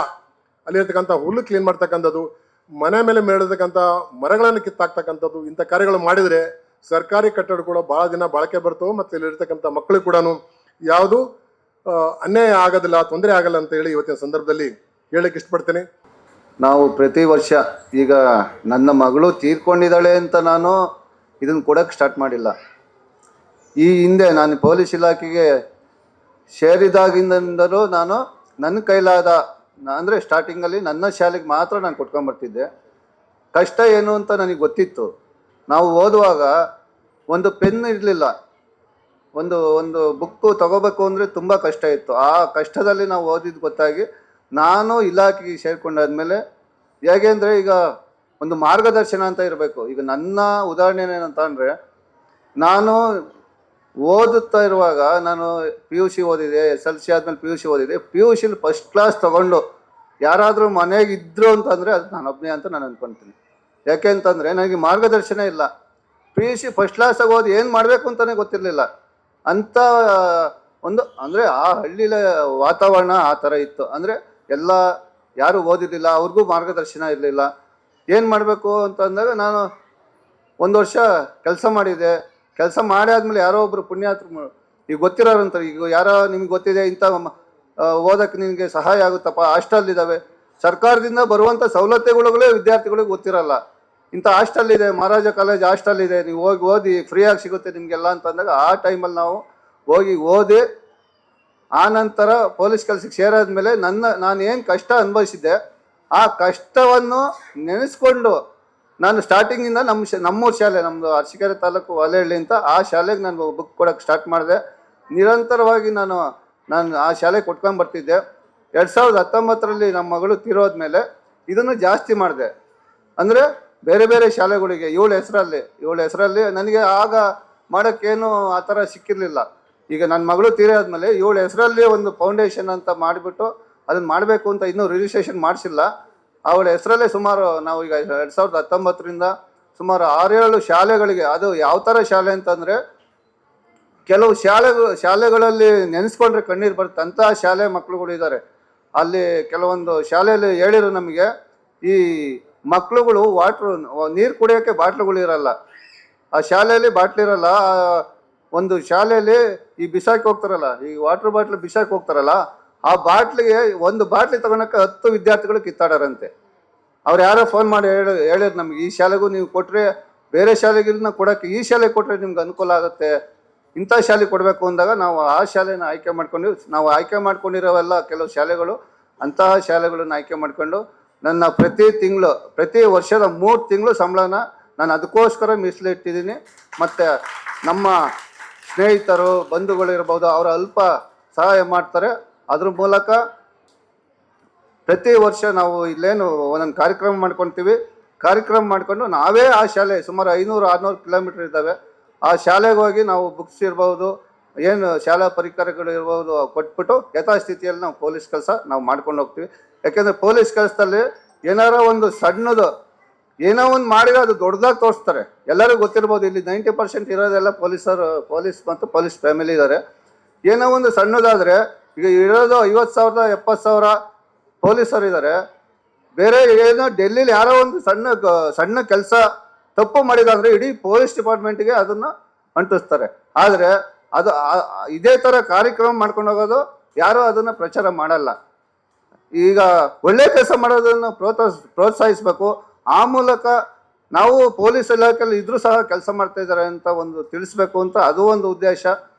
ಅಲ್ಲಿರ್ತಕ್ಕಂಥ ಹುಲ್ಲು ಕ್ಲೀನ್ ಮಾಡ್ತಕ್ಕಂಥದ್ದು, ಮನೆ ಮೇಲೆ ಮೇಳಿರ್ತಕ್ಕಂಥ ಮರಗಳನ್ನು ಕಿತ್ತಾಕ್ತಕ್ಕಂಥದ್ದು, ಇಂಥ ಕಾರ್ಯಗಳು ಮಾಡಿದರೆ ಸರ್ಕಾರಿ ಕಟ್ಟಡಗಳು ಭಾಳ ದಿನ ಬಾಳಿಕೆ ಬರ್ತವೆ. ಮತ್ತು ಇಲ್ಲಿರ್ತಕ್ಕಂಥ ಮಕ್ಕಳು ಕೂಡ ಯಾವುದು ಅನ್ಯಾಯ ಆಗೋದಿಲ್ಲ, ತೊಂದರೆ ಆಗಲ್ಲ ಅಂತ ಹೇಳಿ ಇವತ್ತಿನ ಸಂದರ್ಭದಲ್ಲಿ ಹೇಳಕ್ಕೆ ಇಷ್ಟಪಡ್ತೇನೆ. ನಾವು ಪ್ರತಿ ವರ್ಷ ಈಗ ನನ್ನ ಮಗಳು ತೀರ್ಕೊಂಡಿದ್ದಾಳೆ ಅಂತ ನಾನು ಇದನ್ನು ಕೊಡೋಕ್ಕೆ ಸ್ಟಾರ್ಟ್ ಮಾಡಿಲ್ಲ. ಈ ಹಿಂದೆ ನಾನು ಪೊಲೀಸ್ ಇಲಾಖೆಗೆ ಸೇರಿದಾಗಿಂದಲೂ ನಾನು ನನ್ನ ಕೈಲಾದ ಅಂದರೆ ಸ್ಟಾರ್ಟಿಂಗಲ್ಲಿ ನನ್ನ ಶಾಲೆಗೆ ಮಾತ್ರ ನಾನು ಕೊಟ್ಕೊಂಬರ್ತಿದ್ದೆ. ಕಷ್ಟ ಏನು ಅಂತ ನನಗೆ ಗೊತ್ತಿತ್ತು. ನಾವು ಓದುವಾಗ ಒಂದು ಪೆನ್ ಇರಲಿಲ್ಲ, ಒಂದು ಬುಕ್ಕು ತಗೋಬೇಕು ಅಂದರೆ ತುಂಬ ಕಷ್ಟ ಇತ್ತು. ಆ ಕಷ್ಟದಲ್ಲಿ ನಾವು ಓದಿದ್ದು ಗೊತ್ತಾಗಿ ನಾನು ಇಲಾಖೆಗೆ ಸೇರಿಕೊಂಡಾದ್ಮೇಲೆ ಹೇಗೆ ಅಂದರೆ ಈಗ ಒಂದು ಮಾರ್ಗದರ್ಶನ ಅಂತ ಇರಬೇಕು. ಈಗ ನನ್ನ ಉದಾಹರಣೆ ಏನಂತ ಅಂದರೆ, ನಾನು ಓದುತ್ತಾ ಇರುವಾಗ ನಾನು PUC ಓದಿದೆ, SLC ಆದಮೇಲೆ PUC ಓದಿದೆ. PUC ಫಸ್ಟ್ ಕ್ಲಾಸ್ ತೊಗೊಂಡು ಯಾರಾದರೂ ಮನೆಗೆ ಇದ್ದರು ಅಂತಂದರೆ ಅದು ನಾನು ಒಬ್ಬನೇ ಅಂತ ನಾನು ಅಂದ್ಕೊತೀನಿ. ಯಾಕೆ ಅಂತಂದರೆ ನನಗೆ ಮಾರ್ಗದರ್ಶನ ಇಲ್ಲ. PUC ಫಸ್ಟ್ ಕ್ಲಾಸಾಗಿ ಓದಿ ಏನು ಮಾಡಬೇಕು ಅಂತಲೇ ಗೊತ್ತಿರಲಿಲ್ಲ. ಅಂಥ ಒಂದು ಅಂದರೆ ಆ ಹಳ್ಳಿಯ ವಾತಾವರಣ ಆ ಥರ ಇತ್ತು. ಅಂದರೆ ಎಲ್ಲ ಯಾರೂ ಓದಿರಲಿಲ್ಲ, ಅವ್ರಿಗೂ ಮಾರ್ಗದರ್ಶನ ಇರಲಿಲ್ಲ. ಏನು ಮಾಡಬೇಕು ಅಂತ ಅಂದಾಗ ನಾನು ಒಂದು ವರ್ಷ ಕೆಲಸ ಮಾಡಿದೆ. ಕೆಲಸ ಮಾಡಿ ಆದಮೇಲೆ ಯಾರೋ ಒಬ್ಬರು ಪುಣ್ಯಾತ್ರು ಈಗ ಗೊತ್ತಿರೋರಂತಾರೆ, ಈಗ ಯಾರೋ ನಿಮ್ಗೆ ಗೊತ್ತಿದೆ ಇಂಥ ಓದೋಕ್ಕೆ ನಿನಗೆ ಸಹಾಯ ಆಗುತ್ತಪ್ಪ, ಹಾಸ್ಟೆಲ್ ಇದ್ದಾವೆ, ಸರ್ಕಾರದಿಂದ ಬರುವಂಥ ಸವಲತ್ತುಗಳೇ ವಿದ್ಯಾರ್ಥಿಗಳಿಗೆ ಗೊತ್ತಿರಲ್ಲ. ಇಂಥ ಹಾಸ್ಟೆಲ್ ಇದೆ, ಮಹಾರಾಜ ಕಾಲೇಜ್ ಹಾಸ್ಟೆಲ್ ಇದೆ, ನೀವು ಹೋಗಿ ಓದಿ ಫ್ರೀಯಾಗಿ ಸಿಗುತ್ತೆ ನಿಮಗೆಲ್ಲ ಅಂತಂದಾಗ ಆ ಟೈಮಲ್ಲಿ ನಾವು ಹೋಗಿ ಓದಿ ಆ ನಂತರ ಪೊಲೀಸ್ ಕೆಲಸಕ್ಕೆ ಸೇರಾದ್ಮೇಲೆ ನಾನು ಏನು ಕಷ್ಟ ಅನುಭವಿಸಿದ್ದೆ ಆ ಕಷ್ಟವನ್ನು ನೆನೆಸ್ಕೊಂಡು ನಾನು ಸ್ಟಾರ್ಟಿಂಗಿಂದ ನಮ್ಮೂರು ಶಾಲೆ, ನಮ್ಮದು ಅರಸೀಕೆರೆ ತಾಲೂಕು ವಾಲೆಹಳ್ಳಿ ಅಂತ ಆ ಶಾಲೆಗೆ ನಾನು ಬುಕ್ ಕೊಡೋಕ್ಕೆ ಸ್ಟಾರ್ಟ್ ಮಾಡಿದೆ. ನಿರಂತರವಾಗಿ ನಾನು ಆ ಶಾಲೆಗೆ ಕೊಟ್ಕೊಂಡು ಬರ್ತಿದ್ದೆ. 2019ರಲ್ಲಿ ನಮ್ಮ ಮಗಳು ತೀರೋದ್ಮೇಲೆ ಇದನ್ನು ಜಾಸ್ತಿ ಮಾಡಿದೆ. ಅಂದರೆ ಬೇರೆ ಬೇರೆ ಶಾಲೆಗಳಿಗೆ 7 ಹೆಸರಲ್ಲಿ ನನಗೆ ಆಗ ಮಾಡೋಕ್ಕೇನು ಆ ಥರ ಸಿಕ್ಕಿರಲಿಲ್ಲ. ಈಗ ನನ್ನ ಮಗಳು ತೀರೋದ್ಮೇಲೆ 7 ಹೆಸರಲ್ಲಿ ಒಂದು ಫೌಂಡೇಶನ್ ಅಂತ ಮಾಡಿಬಿಟ್ಟು ಅದನ್ನು ಮಾಡಬೇಕು ಅಂತ ಇನ್ನೂ ರಿಜಿಸ್ಟ್ರೇಷನ್ ಮಾಡಿಸಿಲ್ಲ. ಅವಳ ಹೆಸರಲ್ಲೇ ಸುಮಾರು ನಾವು ಈಗ 2019ರಿಂದ ಸುಮಾರು 6-7 ಶಾಲೆಗಳಿಗೆ, ಅದು ಯಾವ ಥರ ಶಾಲೆ ಅಂತಂದರೆ ಕೆಲವು ಶಾಲೆಗಳಲ್ಲಿ ನೆನೆಸ್ಕೊಂಡ್ರೆ ಕಣ್ಣೀರು ಬರುತ್ತೆ ಅಂತಹ ಶಾಲೆ ಮಕ್ಕಳುಗಳಿದ್ದಾರೆ. ಅಲ್ಲಿ ಕೆಲವೊಂದು ಶಾಲೆಯಲ್ಲಿ ಹೇಳಿದ್ರು ನಮಗೆ, ಈ ಮಕ್ಕಳುಗಳು ನೀರು ಕುಡಿಯೋಕ್ಕೆ ಬಾಟ್ಲುಗಳಿರಲ್ಲ, ಆ ಶಾಲೆಯಲ್ಲಿ ಬಾಟ್ಲಿರಲ್ಲ. ಒಂದು ಶಾಲೆಯಲ್ಲಿ ಈ ಬಿಸಾಕಿ ಹೋಗ್ತಾರಲ್ಲ, ಈ ವಾಟ್ರ್ ಬಾಟ್ಲ್ ಬಿಸಾಕಿ ಹೋಗ್ತಾರಲ್ಲ, ಆ ಬಾಟ್ಲಿಗೆ ಒಂದು ಬಾಟ್ಲಿ ತಗೊಳಕ್ಕೆ 10 ವಿದ್ಯಾರ್ಥಿಗಳು ಕಿತ್ತಾಡಾರಂತೆ. ಅವ್ರು ಯಾರೋ ಫೋನ್ ಮಾಡಿ ಹೇಳಿದ್ರು ನಮ್ಗೆ, ಈ ಶಾಲೆಗೂ ನೀವು ಕೊಟ್ಟರೆ ಬೇರೆ ಶಾಲೆಗಿನ್ನ ಕೊಡೋಕ್ಕೆ ಈ ಶಾಲೆಗೆ ಕೊಟ್ಟರೆ ನಿಮ್ಗೆ ಅನುಕೂಲ ಆಗುತ್ತೆ, ಇಂಥ ಶಾಲೆಗೆ ಕೊಡಬೇಕು ಅಂದಾಗ ನಾವು ಆ ಶಾಲೆನ ಆಯ್ಕೆ ಮಾಡ್ಕೊಂಡು, ನಾವು ಆಯ್ಕೆ ಮಾಡ್ಕೊಂಡಿರೋವೆಲ್ಲ ಕೆಲವು ಶಾಲೆಗಳು ಅಂತಹ ಶಾಲೆಗಳನ್ನು ಆಯ್ಕೆ ಮಾಡಿಕೊಂಡು ನನ್ನ ಪ್ರತಿ ವರ್ಷದ 3 ತಿಂಗಳು ಸಂಬಳನ ನಾನು ಅದಕ್ಕೋಸ್ಕರ ಮೀಸಲಿಟ್ಟಿದ್ದೀನಿ. ಮತ್ತು ನಮ್ಮ ಸ್ನೇಹಿತರು ಬಂಧುಗಳು ಇರ್ಬೋದು, ಅವರ ಅಲ್ಪ ಸಹಾಯ ಮಾಡ್ತಾರೆ. ಅದ್ರ ಮೂಲಕ ಪ್ರತಿ ವರ್ಷ ನಾವು ಇಲ್ಲೇನು ಒಂದೊಂದು ಕಾರ್ಯಕ್ರಮ ಮಾಡ್ಕೊತೀವಿ. ಕಾರ್ಯಕ್ರಮ ಮಾಡಿಕೊಂಡು ನಾವೇ ಆ ಶಾಲೆ ಸುಮಾರು 500-600 ಕಿಲೋಮೀಟ್ರ್ ಇದ್ದಾವೆ, ಆ ಶಾಲೆಗೆ ಹೋಗಿ ನಾವು ಬುಕ್ಸ್ ಇರ್ಬೋದು, ಏನು ಶಾಲಾ ಪರಿಕರಗಳು ಇರ್ಬೋದು ಕೊಟ್ಬಿಟ್ಟು ಯಥಾಸ್ಥಿತಿಯಲ್ಲಿ ನಾವು ಪೊಲೀಸ್ ಕೆಲಸ ನಾವು ಮಾಡ್ಕೊಂಡು ಹೋಗ್ತೀವಿ. ಯಾಕೆಂದರೆ ಪೊಲೀಸ್ ಕೆಲಸದಲ್ಲಿ ಏನಾರ ಒಂದು ಸಣ್ಣದು ಏನೋ ಒಂದು ಮಾಡಿದ್ರೆ ಅದು ದೊಡ್ಡದಾಗಿ ತೋರಿಸ್ತಾರೆ. ಎಲ್ಲರಿಗೂ ಗೊತ್ತಿರ್ಬೋದು, ಇಲ್ಲಿ 90% ಇರೋದೆಲ್ಲ ಪೊಲೀಸ್ ಮತ್ತು ಪೊಲೀಸ್ ಫ್ಯಾಮಿಲಿ ಇದ್ದಾರೆ. ಏನೋ ಒಂದು ಸಣ್ಣದಾದರೆ ಈಗ ಇರೋದು 50,000 70,000 ಪೊಲೀಸರು ಇದ್ದಾರೆ. ಬೇರೆ ಏನೋ ಡೆಲ್ಲಿಲಿ ಯಾರೋ ಒಂದು ಸಣ್ಣ ಕೆಲಸ ತಪ್ಪು ಮಾಡಿದಂದರೆ ಇಡೀ ಪೊಲೀಸ್ ಡಿಪಾರ್ಟ್ಮೆಂಟ್ಗೆ ಅದನ್ನು ಅಂಟಿಸ್ತಾರೆ. ಆದರೆ ಅದು ಇದೇ ಥರ ಕಾರ್ಯಕ್ರಮ ಮಾಡ್ಕೊಂಡು ಹೋಗೋದು ಯಾರೂ ಅದನ್ನು ಪ್ರಚಾರ ಮಾಡಲ್ಲ. ಈಗ ಒಳ್ಳೆ ಕೆಲಸ ಮಾಡೋದನ್ನು ಪ್ರೋತ್ಸಾಹಿಸಬೇಕು. ಆ ಮೂಲಕ ನಾವು ಪೊಲೀಸ್ ಇಲಾಖೆಯಲ್ಲಿ ಇದ್ರೂ ಸಹ ಕೆಲಸ ಮಾಡ್ತಾ ಇದ್ದಾರೆ ಅಂತ ಒಂದು ತಿಳಿಸ್ಬೇಕು ಅಂತ ಅದು ಒಂದು ಉದ್ದೇಶ.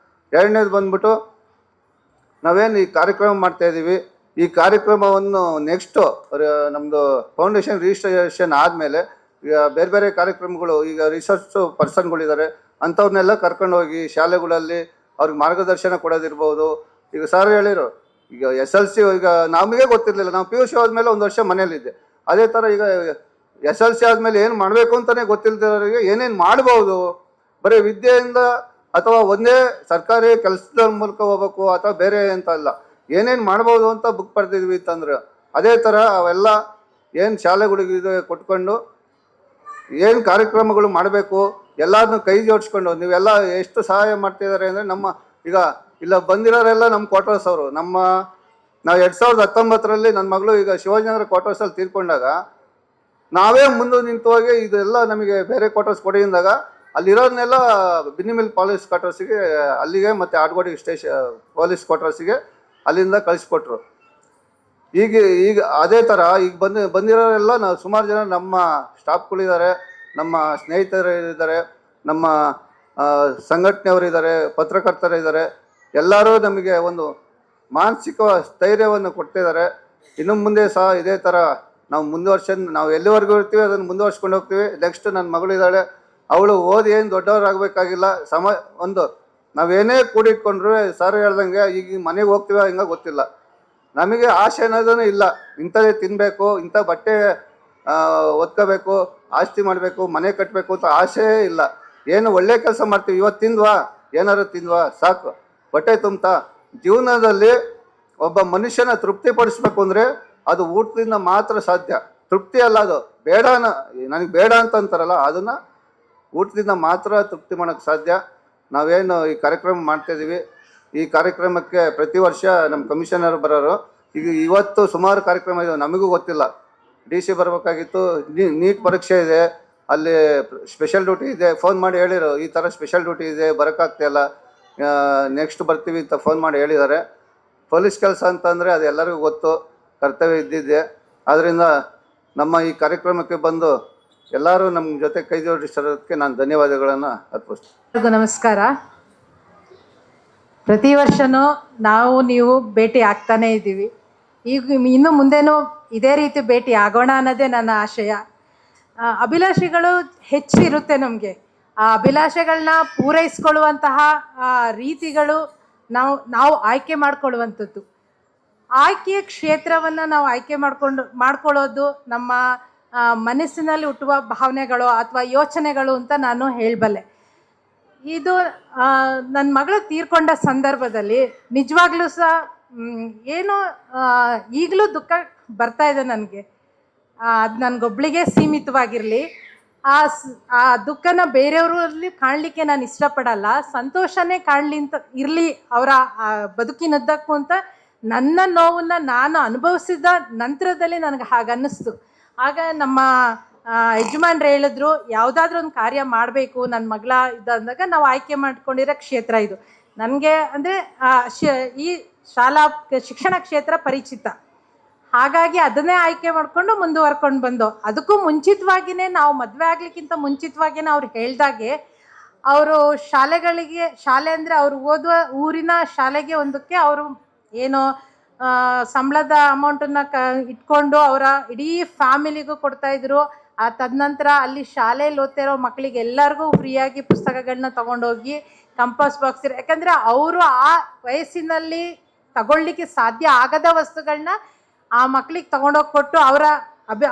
ಎರಡನೇದು ಬಂದ್ಬಿಟ್ಟು ನಾವೇನು ಈ ಕಾರ್ಯಕ್ರಮ ಮಾಡ್ತಾಯಿದ್ದೀವಿ, ಈ ಕಾರ್ಯಕ್ರಮವನ್ನು ನೆಕ್ಸ್ಟು ನಮ್ಮದು ಫೌಂಡೇಶನ್ ರಿಜಿಸ್ಟ್ರೇಷನ್ ಆದಮೇಲೆ ಈಗ ಬೇರೆ ಬೇರೆ ಕಾರ್ಯಕ್ರಮಗಳು, ಈಗ ರಿಸರ್ಚ್ ಪರ್ಸನ್ಗಳಿದ್ದಾರೆ, ಅಂಥವ್ರನ್ನೆಲ್ಲ ಕರ್ಕೊಂಡೋಗಿ ಶಾಲೆಗಳಲ್ಲಿ ಅವ್ರಿಗೆ ಮಾರ್ಗದರ್ಶನ ಕೊಡೋದಿರ್ಬೋದು. ಈಗ ಸರ್ ಹೇಳಿರು, ಈಗ SLC ಈಗ ನಮಗೆ ಗೊತ್ತಿರಲಿಲ್ಲ, ನಾವು PUC ಆದಮೇಲೆ 1 ವರ್ಷ ಮನೇಲಿದ್ದೆ. ಅದೇ ಥರ ಈಗ SLC ಆದಮೇಲೆ ಏನು ಮಾಡಬೇಕು ಅಂತಲೇ ಗೊತ್ತಿಲ್ಲದವರಿಗೆ ಏನೇನು ಮಾಡ್ಬೋದು, ಬರೀ ವಿದ್ಯೆಯಿಂದ ಅಥವಾ ಒಂದೇ ಸರ್ಕಾರಿ ಕೆಲಸದ ಮೂಲಕ ಹೋಗ್ಬೇಕು ಅಥವಾ ಬೇರೆ ಅಂತ ಅಲ್ಲ, ಏನೇನು ಮಾಡ್ಬೋದು ಅಂತ ಬುಕ್ ಬರೆದಿದ್ವಿ ಅಂತಂದ್ರೆ ಅದೇ ಥರ ಅವೆಲ್ಲ ಏನು ಶಾಲೆಗಳಿಗೆ ಕೊಟ್ಕೊಂಡು ಏನು ಕಾರ್ಯಕ್ರಮಗಳು ಮಾಡಬೇಕು ಎಲ್ಲರನ್ನೂ ಕೈ ಜೋಡಿಸ್ಕೊಂಡು ನೀವೆಲ್ಲ ಎಷ್ಟು ಸಹಾಯ ಮಾಡ್ತಿದ್ದಾರೆ ಅಂದರೆ ನಮ್ಮ ಈಗ ಇಲ್ಲ ಬಂದಿರೋರೆಲ್ಲ ನಮ್ಮ ಕ್ವಾರ್ಟರ್ಸ್ ಅವರು. ನಾವು 2019ರಲ್ಲಿ ನನ್ನ ಮಗಳು ಈಗ ಶಿವಾಜಿನಗರ ಕ್ವಾರ್ಟರ್ಸಲ್ಲಿ ತೀರ್ಕೊಂಡಾಗ ನಾವೇ ಮುಂದೆ ನಿಂತು ಹೋಗಿ ಇದೆಲ್ಲ ನಮಗೆ ಬೇರೆ ಕ್ವಾರ್ಟರ್ಸ್ ಕೊಡಿಂದಾಗ ಅಲ್ಲಿರೋದನ್ನೆಲ್ಲ ಬಿನ್ನಿಮಿಲ್ ಪೊಲೀಸ್ ಕ್ವಾರ್ಟರ್ಸಿಗೆ ಅಲ್ಲಿಗೆ ಮತ್ತು ಆಡ್ಗೋಡಿ ಪೊಲೀಸ್ ಕ್ವಾರ್ಟರ್ಸಿಗೆ ಅಲ್ಲಿಂದ ಕಳಿಸ್ಕೊಟ್ರು. ಈಗ ಅದೇ ಥರ ಈಗ ಬಂದಿರೋರೆಲ್ಲ ನಾವು ಸುಮಾರು ಜನ ನಮ್ಮ ಸ್ಟಾಫ್ಗಳಿದ್ದಾರೆ, ನಮ್ಮ ಸ್ನೇಹಿತರು ಇದ್ದಾರೆ. ನಮ್ಮ ಸಂಘಟನೆಯವರಿದ್ದಾರೆ, ಪತ್ರಕರ್ತರಿದ್ದಾರೆ, ಎಲ್ಲರೂ ನಮಗೆ ಒಂದು ಮಾನಸಿಕ ಸ್ಥೈರ್ಯವನ್ನು ಕೊಡ್ತಿದ್ದಾರೆ. ಇನ್ನು ಮುಂದೆ ಸಹ ಇದೇ ಥರ ನಾವು ನಾವು ಎಲ್ಲಿವರೆಗೂ ಇರ್ತೀವಿ ಅದನ್ನು ಮುಂದುವರ್ಸ್ಕೊಂಡು ಹೋಗ್ತೀವಿ. ನೆಕ್ಸ್ಟ್ ನನ್ನ ಮಗಳಿದ್ದಾಳೆ, ಅವಳು ಓದಿ ಏನು ದೊಡ್ಡವರಾಗಬೇಕಾಗಿಲ್ಲ. ಒಂದು ನಾವೇನೇ ಕೂಡಿಟ್ಕೊಂಡ್ರು ಸರ್ ಹೇಳ್ದಂಗೆ ಈಗ ಮನೆಗೆ ಹೋಗ್ತೀವಿ ಹಿಂಗೆ ಗೊತ್ತಿಲ್ಲ, ನಮಗೆ ಆಸೆ ಅನ್ನೋದೂ ಇಲ್ಲ. ಇಂಥದೇ ತಿನ್ನಬೇಕು, ಇಂಥ ಬಟ್ಟೆ ಒದ್ಕೋಬೇಕು, ಆಸ್ತಿ ಮಾಡಬೇಕು, ಮನೆ ಕಟ್ಟಬೇಕು ಅಂತ ಆಸೆ ಇಲ್ಲ. ಏನು ಒಳ್ಳೆ ಕೆಲಸ ಮಾಡ್ತೀವಿ, ಇವತ್ತು ತಿಂದ್ವಾ, ಏನಾದ್ರು ತಿಂದ್ವಾ ಸಾಕು, ಬಟ್ಟೆ ತುಂಬ್ತಾ. ಜೀವನದಲ್ಲಿ ಒಬ್ಬ ಮನುಷ್ಯನ ತೃಪ್ತಿಪಡಿಸ್ಬೇಕು ಅಂದರೆ ಅದು ಊಟದಿಂದ ಮಾತ್ರ ಸಾಧ್ಯ. ತೃಪ್ತಿ ಅಲ್ಲ, ಅದು ಬೇಡ, ನನಗೆ ಬೇಡ ಅಂತ ಅಂತಾರಲ್ಲ, ಅದನ್ನು ಊಟದಿಂದ ಮಾತ್ರ ತೃಪ್ತಿ ಮಾಡೋಕ್ಕೆ ಸಾಧ್ಯ. ನಾವೇನು ಈ ಕಾರ್ಯಕ್ರಮ ಮಾಡ್ತಾಯಿದ್ದೀವಿ, ಈ ಕಾರ್ಯಕ್ರಮಕ್ಕೆ ಪ್ರತಿ ವರ್ಷ ನಮ್ಮ ಕಮಿಷನರ್ ಬರೋರು. ಈಗ ಇವತ್ತು ಸುಮಾರು ಕಾರ್ಯಕ್ರಮ ಇದೆ, ನಮಗೂ ಗೊತ್ತಿಲ್ಲ. DC ಬರಬೇಕಾಗಿತ್ತು, ನೀಟ್ ಪರೀಕ್ಷೆ ಇದೆ, ಅಲ್ಲಿ ಸ್ಪೆಷಲ್ ಡ್ಯೂಟಿ ಇದೆ. ಫೋನ್ ಮಾಡಿ ಹೇಳಿರು, ಈ ಥರ ಸ್ಪೆಷಲ್ ಡ್ಯೂಟಿ ಇದೆ, ಬರೋಕ್ಕಾಗ್ತಾಯಿಲ್ಲ, ನೆಕ್ಸ್ಟ್ ಬರ್ತೀವಿ ಅಂತ ಫೋನ್ ಮಾಡಿ ಹೇಳಿದ್ದಾರೆ. ಪೊಲೀಸ್ ಕೆಲಸ ಅಂತಂದರೆ ಅದು ಎಲ್ಲರಿಗೂ ಗೊತ್ತು, ಕರ್ತವ್ಯ ಇದ್ದಿದ್ದೆ. ಆದ್ದರಿಂದ ನಮ್ಮ ಈ ಕಾರ್ಯಕ್ರಮಕ್ಕೆ ಬಂದು ಎಲ್ಲರೂ ನಮ್ಮ ಜೊತೆ ಕೈ ಜೋಡಿಸಿರೋದಕ್ಕೆ ನಾನು ಧನ್ಯವಾದಗಳನ್ನು ಅರ್ಪಿಸ್ತೀನಿ. ಎಲ್ಲರಿಗೂ ನಮಸ್ಕಾರ. ಪ್ರತಿ ವರ್ಷವೂ ನೀವು ಭೇಟಿ ಆಗ್ತಾನೇ ಇದ್ದೀವಿ. ಈಗ ಇನ್ನು ಮುಂದೆನೂ ಇದೇ ರೀತಿ ಭೇಟಿ ಆಗೋಣ ಅನ್ನೋದೇ ನನ್ನ ಆಶಯ. ಅಭಿಲಾಷೆಗಳು ಹೆಚ್ಚಿರುತ್ತೆ ನಮಗೆ. ಆ ಅಭಿಲಾಷೆಗಳನ್ನ ಪೂರೈಸ್ಕೊಳ್ಳುವಂತಹ ರೀತಿಗಳು ನಾವು ಆಯ್ಕೆ ಮಾಡ್ಕೊಳ್ಳುವಂಥದ್ದು. ಆಯ್ಕೆಯ ಕ್ಷೇತ್ರವನ್ನು ನಾವು ಆಯ್ಕೆ ಮಾಡ್ಕೊಳ್ಳೋದು ನಮ್ಮ ಮನಸ್ಸಿನಲ್ಲಿ ಹುಟ್ಟುವ ಭಾವನೆಗಳು ಅಥವಾ ಯೋಚನೆಗಳು ಅಂತ ನಾನು ಹೇಳಬಲ್ಲೆ. ಇದು ನನ್ನ ಮಗಳು ತೀರ್ಕೊಂಡ ಸಂದರ್ಭದಲ್ಲಿ ನಿಜವಾಗ್ಲೂ ಸಹ ಏನು ಈಗಲೂ ದುಃಖ ಬರ್ತಾ ಇದೆ ನನಗೆ. ಅದು ನನಗೊಬ್ಳಿಗೆ ಸೀಮಿತವಾಗಿರಲಿ, ಆ ದುಃಖನ ಬೇರೆಯವರಲ್ಲಿ ಕಾಣಲಿಕ್ಕೆ ನಾನು ಇಷ್ಟಪಡಲ್ಲ. ಸಂತೋಷನೇ ಕಾಣಲಿ ಅಂತ ಇರಲಿ ಅವರ ಬದುಕಿನದ್ದಕ್ಕೂ ಅಂತ ನನ್ನ ನೋವನ್ನು ನಾನು ಅನುಭವಿಸಿದ ನಂತರದಲ್ಲಿ ನನಗೆ ಹಾಗನ್ನಿಸ್ತು. ಆಗ ನಮ್ಮ ಯಜಮಾನ್ರು ಹೇಳಿದ್ರು, ಯಾವುದಾದ್ರೂ ಒಂದು ಕಾರ್ಯ ಮಾಡಬೇಕು ನನ್ನ ಮಗಳ ಇದ್ದಾಗ ನಾವು ಆಯ್ಕೆ ಮಾಡ್ಕೊಂಡಿರೋ ಕ್ಷೇತ್ರ ಇದು. ನನಗೆ ಅಂದರೆ ಈ ಶಿಕ್ಷಣ ಕ್ಷೇತ್ರ ಪರಿಚಿತ, ಹಾಗಾಗಿ ಅದನ್ನೇ ಆಯ್ಕೆ ಮಾಡಿಕೊಂಡು ಮುಂದುವರ್ಕೊಂಡು ಬಂದು. ಅದಕ್ಕೂ ಮುಂಚಿತವಾಗಿಯೇ ನಾವು ಮದುವೆ ಆಗಲಿಕ್ಕಿಂತ ಮುಂಚಿತವಾಗಿಯೇ ಅವ್ರು ಹೇಳ್ದಾಗೆ ಅವರು ಶಾಲೆ ಅಂದರೆ ಅವರು ಓದುವ ಊರಿನ ಶಾಲೆಗೆ ಒಂದಕ್ಕೆ ಅವರು ಏನೋ ಸಂಬಳದ ಅಮೌಂಟನ್ನು ಇಟ್ಕೊಂಡು ಅವರ ಇಡೀ ಫ್ಯಾಮಿಲಿಗೂ ಕೊಡ್ತಾಯಿದ್ರು. ತದನಂತರ ಅಲ್ಲಿ ಶಾಲೆಯಲ್ಲಿ ಓದ್ತಿರೋ ಮಕ್ಕಳಿಗೆ ಎಲ್ಲರಿಗೂ ಫ್ರೀಯಾಗಿ ಪುಸ್ತಕಗಳನ್ನ ತೊಗೊಂಡೋಗಿ ಕಂಪಾಸ್ ಬಾಕ್ಸ್ ಯಾಕಂದರೆ ಅವರು ಆ ವಯಸ್ಸಿನಲ್ಲಿ ತಗೊಳ್ಳಿಕ್ಕೆ ಸಾಧ್ಯ ಆಗದ ವಸ್ತುಗಳನ್ನ ಆ ಮಕ್ಕಳಿಗೆ ತೊಗೊಂಡೋಗಿ ಕೊಟ್ಟು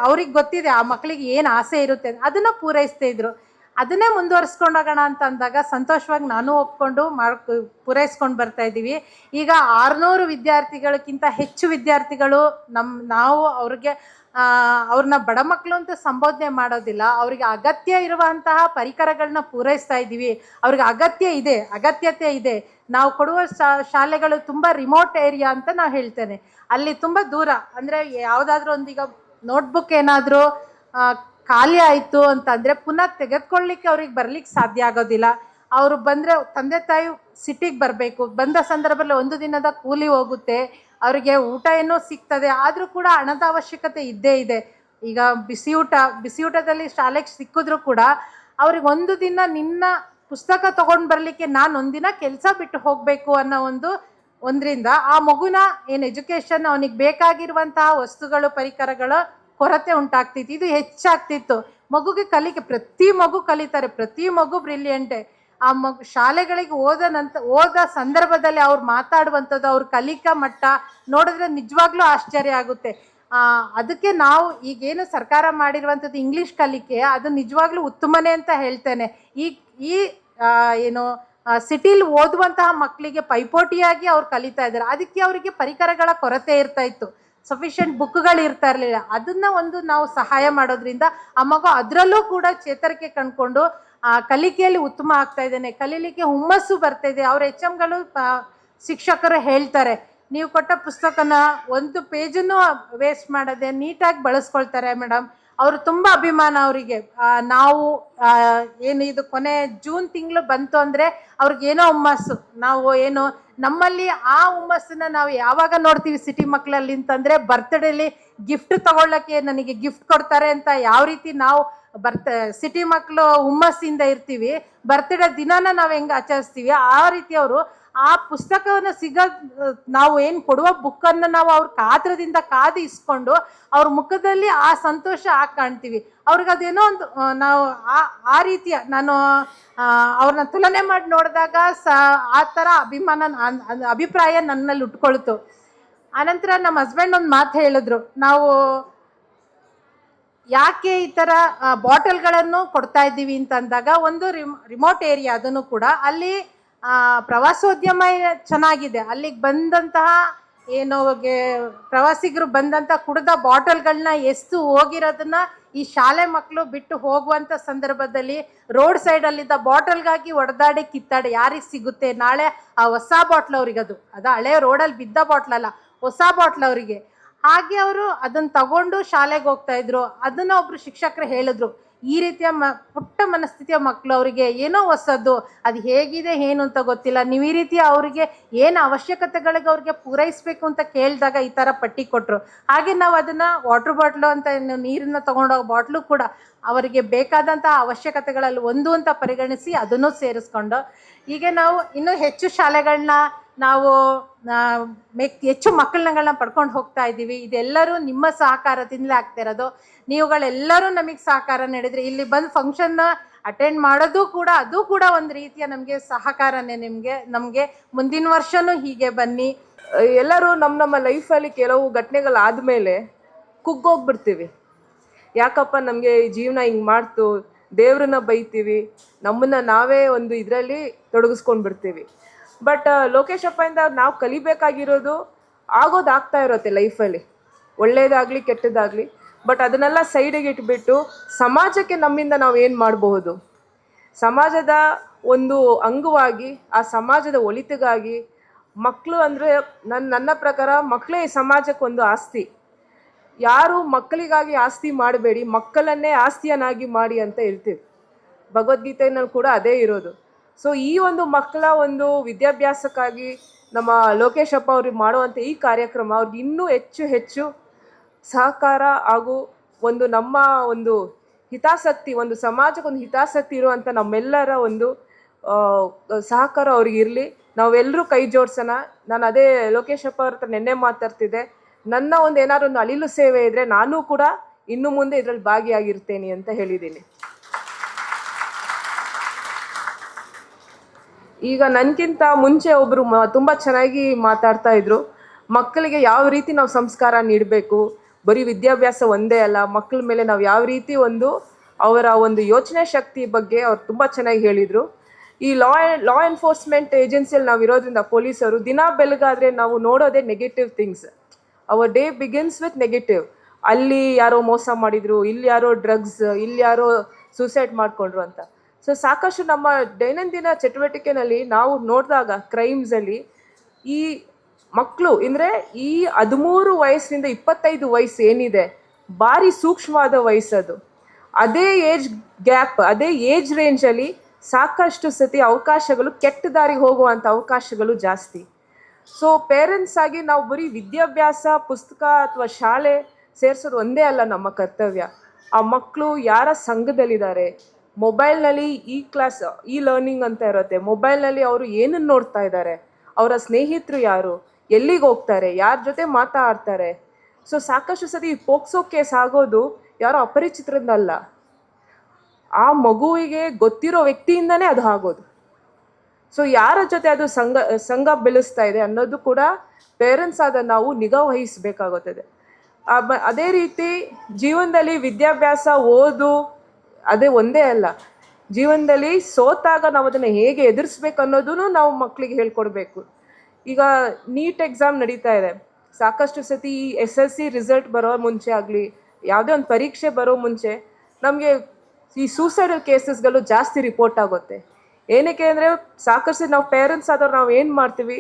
ಅವ್ರಿಗೆ ಗೊತ್ತಿದೆ ಆ ಮಕ್ಕಳಿಗೆ ಏನು ಆಸೆ ಇರುತ್ತೆ ಅದನ್ನು ಪೂರೈಸ್ತಾಯಿದ್ರು. ಅದನ್ನೇ ಮುಂದುವರಿಸ್ಕೊಂಡೋಗೋಣ ಅಂತ ಅಂದಾಗ ಸಂತೋಷವಾಗಿ ನಾನು ಒಪ್ಕೊಂಡು ಪೂರೈಸ್ಕೊಂಡು ಬರ್ತಾಯಿದ್ದೀವಿ. ಈಗ 600 ವಿದ್ಯಾರ್ಥಿಗಳಕ್ಕಿಂತ ಹೆಚ್ಚು ವಿದ್ಯಾರ್ಥಿಗಳು ನಾವು ಅವ್ರನ್ನ ಬಡ ಮಕ್ಕಳು ಅಂತ ಸಂಬೋಧನೆ ಮಾಡೋದಿಲ್ಲ. ಅವರಿಗೆ ಅಗತ್ಯ ಇರುವಂತಹ ಪರಿಕರಗಳನ್ನ ಪೂರೈಸ್ತಾ ಇದ್ದೀವಿ. ಅವ್ರಿಗೆ ಅಗತ್ಯತೆ ಇದೆ. ನಾವು ಕೊಡುವ ಶಾಲೆಗಳು ತುಂಬ ರಿಮೋಟ್ ಏರಿಯಾ ಅಂತ ನಾವು ಹೇಳ್ತೇನೆ. ಅಲ್ಲಿ ತುಂಬ ದೂರ, ಅಂದರೆ ಯಾವುದಾದ್ರೂ ಒಂದೀಗ ನೋಟ್ಬುಕ್ ಏನಾದರೂ ಖಾಲಿ ಆಯಿತು ಅಂತಂದರೆ ಪುನಃ ತೆಗೆದುಕೊಳ್ಳಿಕ್ಕೆ ಅವ್ರಿಗೆ ಬರ್ಲಿಕ್ಕೆ ಸಾಧ್ಯ ಆಗೋದಿಲ್ಲ. ಅವರು ಬಂದರೆ ತಂದೆ ತಾಯಿ ಸಿಟಿಗೆ ಬರಬೇಕು. ಬಂದ ಸಂದರ್ಭದಲ್ಲಿ ಒಂದು ದಿನದ ಕೂಲಿ ಹೋಗುತ್ತೆ, ಅವರಿಗೆ ಊಟ ಏನೋ ಸಿಗ್ತದೆ, ಆದರೂ ಕೂಡ ಹಣದ ಅವಶ್ಯಕತೆ ಇದ್ದೇ ಇದೆ. ಈಗ ಬಿಸಿಯೂಟದಲ್ಲಿ ಶಾಲೆಗೆ ಸಿಕ್ಕಿದ್ರೂ ಕೂಡ ಅವ್ರಿಗೆ ಒಂದು ದಿನ ನಿನ್ನ ಪುಸ್ತಕ ತೊಗೊಂಡು ಬರಲಿಕ್ಕೆ ನಾನು ಒಂದಿನ ಕೆಲಸ ಬಿಟ್ಟು ಹೋಗಬೇಕು ಅನ್ನೋ ಒಂದರಿಂದ ಆ ಮಗುನ ಏನು ಎಜುಕೇಷನ್ ಅವನಿಗೆ ಬೇಕಾಗಿರುವಂತಹ ವಸ್ತುಗಳು ಪರಿಕರಗಳ ಕೊರತೆ ಉಂಟಾಗ್ತಿತ್ತು. ಇದು ಹೆಚ್ಚಾಗ್ತಿತ್ತು. ಮಗುಗೆ ಪ್ರತಿ ಮಗು ಕಲಿತಾರೆ, ಪ್ರತಿ ಮಗು ಬ್ರಿಲಿಯಂಟೇ. ಆ ಶಾಲೆಗಳಿಗೆ ಹೋದ ಸಂದರ್ಭದಲ್ಲಿ ಅವ್ರು ಮಾತಾಡುವಂಥದ್ದು, ಅವ್ರ ಕಲಿಕಾ ಮಟ್ಟ ನೋಡಿದ್ರೆ ನಿಜವಾಗ್ಲೂ ಆಶ್ಚರ್ಯ ಆಗುತ್ತೆ. ಅದಕ್ಕೆ ನಾವು ಈಗೇನು ಸರ್ಕಾರ ಮಾಡಿರುವಂಥದ್ದು ಇಂಗ್ಲೀಷ್ ಕಲಿಕೆ ಅದು ನಿಜವಾಗ್ಲೂ ಉತ್ತಮನೇ ಅಂತ ಹೇಳ್ತೇನೆ. ಈ ಏನು ಸಿಟಿಲಿ ಓದುವಂತಹ ಮಕ್ಕಳಿಗೆ ಪೈಪೋಟಿಯಾಗಿ ಅವ್ರು ಕಲಿತಾ ಇದ್ದಾರೆ. ಅದಕ್ಕೆ ಅವರಿಗೆ ಪರಿಕರಗಳ ಕೊರತೆ ಇರ್ತಾ ಇತ್ತು, ಸಫಿಷಿಯೆಂಟ್ ಬುಕ್ಗಳು ಇರ್ತಾ ಇರಲಿಲ್ಲ. ಅದನ್ನು ನಾವು ಸಹಾಯ ಮಾಡೋದ್ರಿಂದ ಆ ಮಗು ಅದರಲ್ಲೂ ಕೂಡ ಚೇತರಿಕೆ ಕಂಡುಕೊಂಡು ಕಲಿಕೆಯಲ್ಲಿ ಉತ್ತಮ ಆಗ್ತಾ ಇದ್ದೇನೆ, ಕಲೀಲಿಕ್ಕೆ ಹುಮ್ಮಸ್ಸು ಬರ್ತಾ ಇದೆ. ಅವ್ರ HMಗಳು ಶಿಕ್ಷಕರು ಹೇಳ್ತಾರೆ, ನೀವು ಕೊಟ್ಟ ಪುಸ್ತಕನ ಒಂದು ಪೇಜನ್ನು ವೇಸ್ಟ್ ಮಾಡದೆ ನೀಟಾಗಿ ಬಳಸ್ಕೊಳ್ತಾರೆ ಮೇಡಮ್. ಅವರು ತುಂಬ ಅಭಿಮಾನ ಅವರಿಗೆ. ನಾವು ಏನು ಇದು ಕೊನೆ ಜೂನ್ ತಿಂಗಳು ಬಂತು ಅಂದರೆ ಅವ್ರಿಗೇನೋ ಹುಮ್ಮಸ್ಸು. ನಾವು ಏನು ನಮ್ಮಲ್ಲಿ ಆ ಹುಮ್ಮಸ್ಸನ್ನ ನಾವು ಯಾವಾಗ ನೋಡ್ತೀವಿ ಸಿಟಿ ಮಕ್ಕಳಲ್ಲಿ ಅಂತಂದರೆ, ಬರ್ತ್ಡೇಲಿ ಗಿಫ್ಟ್ ತಗೊಳ್ಳೋಕ್ಕೆ ನನಗೆ ಗಿಫ್ಟ್ ಕೊಡ್ತಾರೆ ಅಂತ ಯಾವ ರೀತಿ ನಾವು ಸಿಟಿ ಮಕ್ಕಳು ಹುಮ್ಮಸ್ಸಿಂದ ಇರ್ತೀವಿ, ಬರ್ತ್ಡೇ ದಿನಾನ ನಾವು ಹೆಂಗೆ ಆಚರಿಸ್ತೀವಿ ಆ ರೀತಿ ಅವರು ಆ ಪುಸ್ತಕವನ್ನು ನಾವು ಏನು ಕೊಡುವ ಬುಕ್ಕನ್ನು ನಾವು ಅವ್ರ ಕಾತ್ರದಿಂದ ಕಾದು ಇಸ್ಕೊಂಡು ಅವ್ರ ಮುಖದಲ್ಲಿ ಆ ಸಂತೋಷ ಕಾಣ್ತೀವಿ. ಅವ್ರಿಗೆ ಅದೇನೋ ಒಂದು ನಾವು ಆ ರೀತಿಯ ನಾನು ಅವ್ರನ್ನ ತುಲನೆ ಮಾಡಿ ನೋಡಿದಾಗ ಆ ಥರ ಅಭಿಪ್ರಾಯ ನನ್ನಲ್ಲಿ ಉಟ್ಕೊಳ್ತು. ಆನಂತರ ನಮ್ಮ ಹಸ್ಬೆಂಡ್ ಒಂದು ಮಾತು ಹೇಳಿದ್ರು, ನಾವು ಯಾಕೆ ಈ ಥರ ಬಾಟಲ್ಗಳನ್ನು ಕೊಡ್ತಾ ಇದ್ದೀವಿ ಅಂತ ಅಂದಾಗ, ಒಂದು ರಿಮೋಟ್ ಏರಿಯಾ ಅದನ್ನು ಕೂಡ ಅಲ್ಲಿ ಪ್ರವಾಸೋದ್ಯಮ ಚೆನ್ನಾಗಿದೆ. ಅಲ್ಲಿಗೆ ಬಂದಂತಹ ಪ್ರವಾಸಿಗರು ಬಂದಂಥ ಕುಡ್ದ ಬಾಟಲ್ಗಳನ್ನ ಎಸ್ತು ಹೋಗಿರೋದನ್ನ ಈ ಶಾಲೆ ಮಕ್ಕಳು ಬಿಟ್ಟು ಹೋಗುವಂಥ ಸಂದರ್ಭದಲ್ಲಿ ರೋಡ್ ಸೈಡಲ್ಲಿದ್ದ ಬಾಟಲ್ಗಾಗಿ ಹೊಡೆದಾಡಿ ಕಿತ್ತಾಡಿ ಯಾರಿಗೆ ಸಿಗುತ್ತೆ ನಾಳೆ ಆ ಹೊಸ ಬಾಟ್ಲ್ ಅವ್ರಿಗೆ, ಅದು ಹಳೆ ರೋಡಲ್ಲಿ ಬಿದ್ದ ಬಾಟ್ಲಲ್ಲ, ಹೊಸ ಬಾಟ್ಲ್ ಅವರಿಗೆ. ಹಾಗೆ ಅವರು ಅದನ್ನು ತಗೊಂಡು ಶಾಲೆಗೆ ಹೋಗ್ತಾ ಇದ್ರು. ಅದನ್ನು ಒಬ್ರು ಶಿಕ್ಷಕರು ಹೇಳಿದ್ರು, ಈ ರೀತಿಯ ಪುಟ್ಟ ಮನಸ್ಥಿತಿಯ ಮಕ್ಕಳು, ಅವರಿಗೆ ಏನೋ ಹೊಸದು, ಅದು ಹೇಗಿದೆ ಏನು ಅಂತ ಗೊತ್ತಿಲ್ಲ, ನೀವು ಈ ರೀತಿಯ ಅವರಿಗೆ ಏನು ಅವಶ್ಯಕತೆಗಳಿಗೆ ಅವ್ರಿಗೆ ಪೂರೈಸಬೇಕು ಅಂತ ಕೇಳಿದಾಗ ಈ ಥರ ಪಟ್ಟಿ ಕೊಟ್ಟರು. ಹಾಗೆ ನಾವು ಅದನ್ನು ವಾಟ್ರ್ ಬಾಟ್ಲು ಅಂತ ನೀರನ್ನು ತೊಗೊಂಡೋಗೋ ಬಾಟ್ಲು ಕೂಡ ಅವರಿಗೆ ಬೇಕಾದಂಥ ಅವಶ್ಯಕತೆಗಳಲ್ಲಿ ಒಂದು ಅಂತ ಪರಿಗಣಿಸಿ ಅದನ್ನು ಸೇರಿಸ್ಕೊಂಡು, ಹೀಗೆ ನಾವು ಇನ್ನೂ ಹೆಚ್ಚು ಶಾಲೆಗಳನ್ನ ನಾವು ಹೆಚ್ಚು ಮಕ್ಕಳನ್ನ ಪಡ್ಕೊಂಡು ಹೋಗ್ತಾ ಇದ್ದೀವಿ. ಇದೆಲ್ಲರೂ ನಿಮ್ಮ ಸಹಕಾರದಿಂದಲೇ ಆಗ್ತಾ ಇರೋದು. ನೀವುಗಳೆಲ್ಲರೂ ನಮಗೆ ಸಹಕಾರ ನೀಡಿದ್ರೆ ಇಲ್ಲಿ ಬಂದು ಫಂಕ್ಷನ್ ಅಟೆಂಡ್ ಮಾಡೋದು ಕೂಡ ಅದು ಕೂಡ ಒಂದು ರೀತಿಯ ನಮಗೆ ಸಹಕಾರನೇ. ನಮಗೆ ಮುಂದಿನ ವರ್ಷನೂ ಹೀಗೆ ಬನ್ನಿ. ಎಲ್ಲರೂ ನಮ್ಮ ಲೈಫಲ್ಲಿ ಕೆಲವು ಘಟನೆಗಳಾದಮೇಲೆ ಕುಗ್ಗೋಗ್ಬಿಡ್ತೀವಿ. ಯಾಕಪ್ಪ ನಮಗೆ ಈ ಜೀವನ ಹಿಂಗೆ ಮಾಡ್ತು, ದೇವ್ರನ್ನ ಬೈತೀವಿ, ನಮ್ಮನ್ನು ನಾವೇ ಒಂದು ಇದರಲ್ಲಿ ತೊಡಗಿಸ್ಕೊಂಡು ಬಿಡ್ತೀವಿ. ಬಟ್ ಲೋಕೇಶ್ ಅಪ್ಪಯಿಂದ ನಾವು ಕಲಿಬೇಕಾಗಿರೋದು ಆಗೋದಾಗ್ತಾ ಇರುತ್ತೆ ಲೈಫಲ್ಲಿ, ಒಳ್ಳೆಯದಾಗಲಿ ಕೆಟ್ಟದಾಗಲಿ. ಬಟ್ ಅದನ್ನೆಲ್ಲ ಸೈಡಿಗೆ ಇಟ್ಬಿಟ್ಟು ಸಮಾಜಕ್ಕೆ ನಮ್ಮಿಂದ ನಾವು ಏನು ಮಾಡಬಹುದು, ಸಮಾಜದ ಒಂದು ಅಂಗವಾಗಿ ಆ ಸಮಾಜದ ಒಳಿತಿಗಾಗಿ ಮಕ್ಕಳು ಅಂದರೆ ನನ್ನ ಪ್ರಕಾರ ಮಕ್ಕಳೇ ಈ ಸಮಾಜಕ್ಕೊಂದು ಆಸ್ತಿ. ಯಾರು ಮಕ್ಕಳಿಗಾಗಿ ಆಸ್ತಿ ಮಾಡಬೇಡಿ, ಮಕ್ಕಳನ್ನೇ ಆಸ್ತಿಯನ್ನಾಗಿ ಮಾಡಿ ಅಂತ ಹೇಳ್ತೀವಿ. ಭಗವದ್ಗೀತೆಯಲ್ಲಿ ಕೂಡ ಅದೇ ಇರೋದು. ಸೊ ಈ ಒಂದು ಮಕ್ಕಳ ಒಂದು ವಿದ್ಯಾಭ್ಯಾಸಕ್ಕಾಗಿ ನಮ್ಮ ಲೋಕೇಶ್ ಅಪ್ಪ ಅವ್ರಿಗೆ ಮಾಡುವಂಥ ಈ ಕಾರ್ಯಕ್ರಮ ಅವ್ರಿಗೆ ಇನ್ನೂ ಹೆಚ್ಚು ಸಹಕಾರ ಹಾಗೂ ಒಂದು ನಮ್ಮ ಒಂದು ಹಿತಾಸಕ್ತಿ, ಒಂದು ಸಮಾಜಕ್ಕೊಂದು ಹಿತಾಸಕ್ತಿ ಇರುವಂಥ ನಮ್ಮೆಲ್ಲರ ಒಂದು ಸಹಕಾರ ಅವ್ರಿಗೆ ಇರಲಿ. ನಾವೆಲ್ಲರೂ ಕೈ ಜೋಡಿಸೋಣ. ನಾನು ಅದೇ ಲೋಕೇಶ್ ಅಪ್ಪ ಅವ್ರ ಹತ್ರ ನಿನ್ನೆ ಮಾತಾಡ್ತಿದ್ದೆ, ನನ್ನ ಒಂದು ಏನಾದ್ರು ಒಂದು ಅಳಿಲು ಸೇವೆ ಇದ್ದರೆ ನಾನು ಕೂಡ ಇನ್ನು ಮುಂದೆ ಇದರಲ್ಲಿ ಭಾಗಿಯಾಗಿರ್ತೇನೆ ಅಂತ ಹೇಳಿದ್ದೀನಿ. ಈಗ ನನಗಿಂತ ಮುಂಚೆ ಒಬ್ಬರು ತುಂಬ ಚೆನ್ನಾಗಿ ಮಾತಾಡ್ತಾ ಇದ್ರು, ಮಕ್ಕಳಿಗೆ ಯಾವ ರೀತಿ ನಾವು ಸಂಸ್ಕಾರ ನೀಡಬೇಕು, ಬರೀ ವಿದ್ಯಾಭ್ಯಾಸ ಒಂದೇ ಅಲ್ಲ, ಮಕ್ಕಳ ಮೇಲೆ ನಾವು ಯಾವ ರೀತಿ ಅವರ ಒಂದು ಯೋಚನೆ ಶಕ್ತಿ ಬಗ್ಗೆ ಅವ್ರು ತುಂಬ ಚೆನ್ನಾಗಿ ಹೇಳಿದರು. ಈ ಲಾ ಎನ್ಫೋರ್ಸ್ಮೆಂಟ್ ಏಜೆನ್ಸಿಯಲ್ಲಿ ನಾವು ಇರೋದ್ರಿಂದ ಪೊಲೀಸರು ದಿನ ಬೆಳಗಾದರೆ ನಾವು ನೋಡೋದೇ negative things. Our day begins with negative. ಅಲ್ಲಿ ಯಾರೋ ಮೋಸ ಮಾಡಿದರು, ಇಲ್ಲಿ ಯಾರೋ ಡ್ರಗ್ಸ್, ಇಲ್ಲಿ ಯಾರೋ ಸೂಸೈಡ್ ಮಾಡಿಕೊಂಡ್ರು ಅಂತ. ಸೊ ಸಾಕಷ್ಟು ನಮ್ಮ ದೈನಂದಿನ ಚಟುವಟಿಕೆಯಲ್ಲಿ ನಾವು ನೋಡಿದಾಗ ಕ್ರೈಮ್ಸಲ್ಲಿ ಈ ಮಕ್ಕಳು ಅಂದರೆ ಈ 13 ವಯಸ್ಸಿನಿಂದ 25 ವಯಸ್ಸು ಏನಿದೆ ಭಾರಿ ಸೂಕ್ಷ್ಮವಾದ ವಯಸ್ಸದು. ಅದೇ ಏಜ್ ಗ್ಯಾಪ್, ಅದೇ ಏಜ್ ರೇಂಜಲ್ಲಿ ಸಾಕಷ್ಟು ಸತಿ ಅವಕಾಶಗಳು ಕೆಟ್ಟ ದಾರಿಗೆ ಹೋಗುವಂಥ ಅವಕಾಶಗಳು ಜಾಸ್ತಿ. ಸೊ ಪೇರೆಂಟ್ಸ್ ಆಗಿ ನಾವು ಬರೀ ವಿದ್ಯಾಭ್ಯಾಸ ಪುಸ್ತಕ ಅಥವಾ ಶಾಲೆ ಸೇರಿಸೋದು ಒಂದೇ ಅಲ್ಲ ನಮ್ಮ ಕರ್ತವ್ಯ. ಆ ಮಕ್ಕಳು ಯಾರ ಸಂಘದಲ್ಲಿದ್ದಾರೆ, ಮೊಬೈಲ್ನಲ್ಲಿ ಈ ಲರ್ನಿಂಗ್ ಅಂತ ಇರುತ್ತೆ, ಮೊಬೈಲ್ನಲ್ಲಿ ಅವರು ಏನನ್ನು ನೋಡ್ತಾ ಇದ್ದಾರೆ, ಅವರ ಸ್ನೇಹಿತರು ಯಾರು, ಎಲ್ಲಿಗೆ ಹೋಗ್ತಾರೆ, ಯಾರ ಜೊತೆ ಮಾತಾಡ್ತಾರೆ. ಸೊ ಸಾಕಷ್ಟು ಸತಿ ಪೋಕ್ಸೋ ಕೇಸ್ ಆಗೋದು ಯಾರೋ ಅಪರಿಚಿತರದ್ದಲ್ಲ, ಆ ಮಗುವಿಗೆ ಗೊತ್ತಿರೋ ವ್ಯಕ್ತಿಯಿಂದನೇ ಅದು ಆಗೋದು. ಸೊ ಯಾರ ಜೊತೆ ಅದು ಸಂಘ ಬೆಳೆಸ್ತಾ ಇದೆ ಅನ್ನೋದು ಕೂಡ ಪೇರೆಂಟ್ಸ್ ಆದ ನಾವು ನಿಗಾ ವಹಿಸಬೇಕಾಗುತ್ತದೆ. ಅದೇ ರೀತಿ ಜೀವನದಲ್ಲಿ ವಿದ್ಯಾಭ್ಯಾಸ ಓದು ಅದೇ ಒಂದೇ ಅಲ್ಲ, ಜೀವನದಲ್ಲಿ ಸೋತಾಗ ನಾವು ಅದನ್ನು ಹೇಗೆ ಎದುರಿಸ್ಬೇಕು ಅನ್ನೋದನ್ನು ನಾವು ಮಕ್ಕಳಿಗೆ ಹೇಳ್ಕೊಡ್ಬೇಕು. ಈಗ ನೀಟ್ ಎಕ್ಸಾಮ್ ನಡೀತಾ ಇದೆ, ಸಾಕಷ್ಟು ಸತಿ ಈ SSC ರಿಸಲ್ಟ್ ಬರೋ ಮುಂಚೆ ಆಗಲಿ ಯಾವುದೇ ಒಂದು ಪರೀಕ್ಷೆ ಬರೋ ಮುಂಚೆ ನಮಗೆ ಈ ಸೂಸೈಡಲ್ ಕೇಸಸ್ಗಳು ಜಾಸ್ತಿ ರಿಪೋರ್ಟ್ ಆಗುತ್ತೆ. ಏನಕ್ಕೆ ಅಂದರೆ ಸಾಕಷ್ಟು ನಾವು ಪೇರೆಂಟ್ಸ್ ಆದವ್ರು ನಾವು ಏನು ಮಾಡ್ತೀವಿ,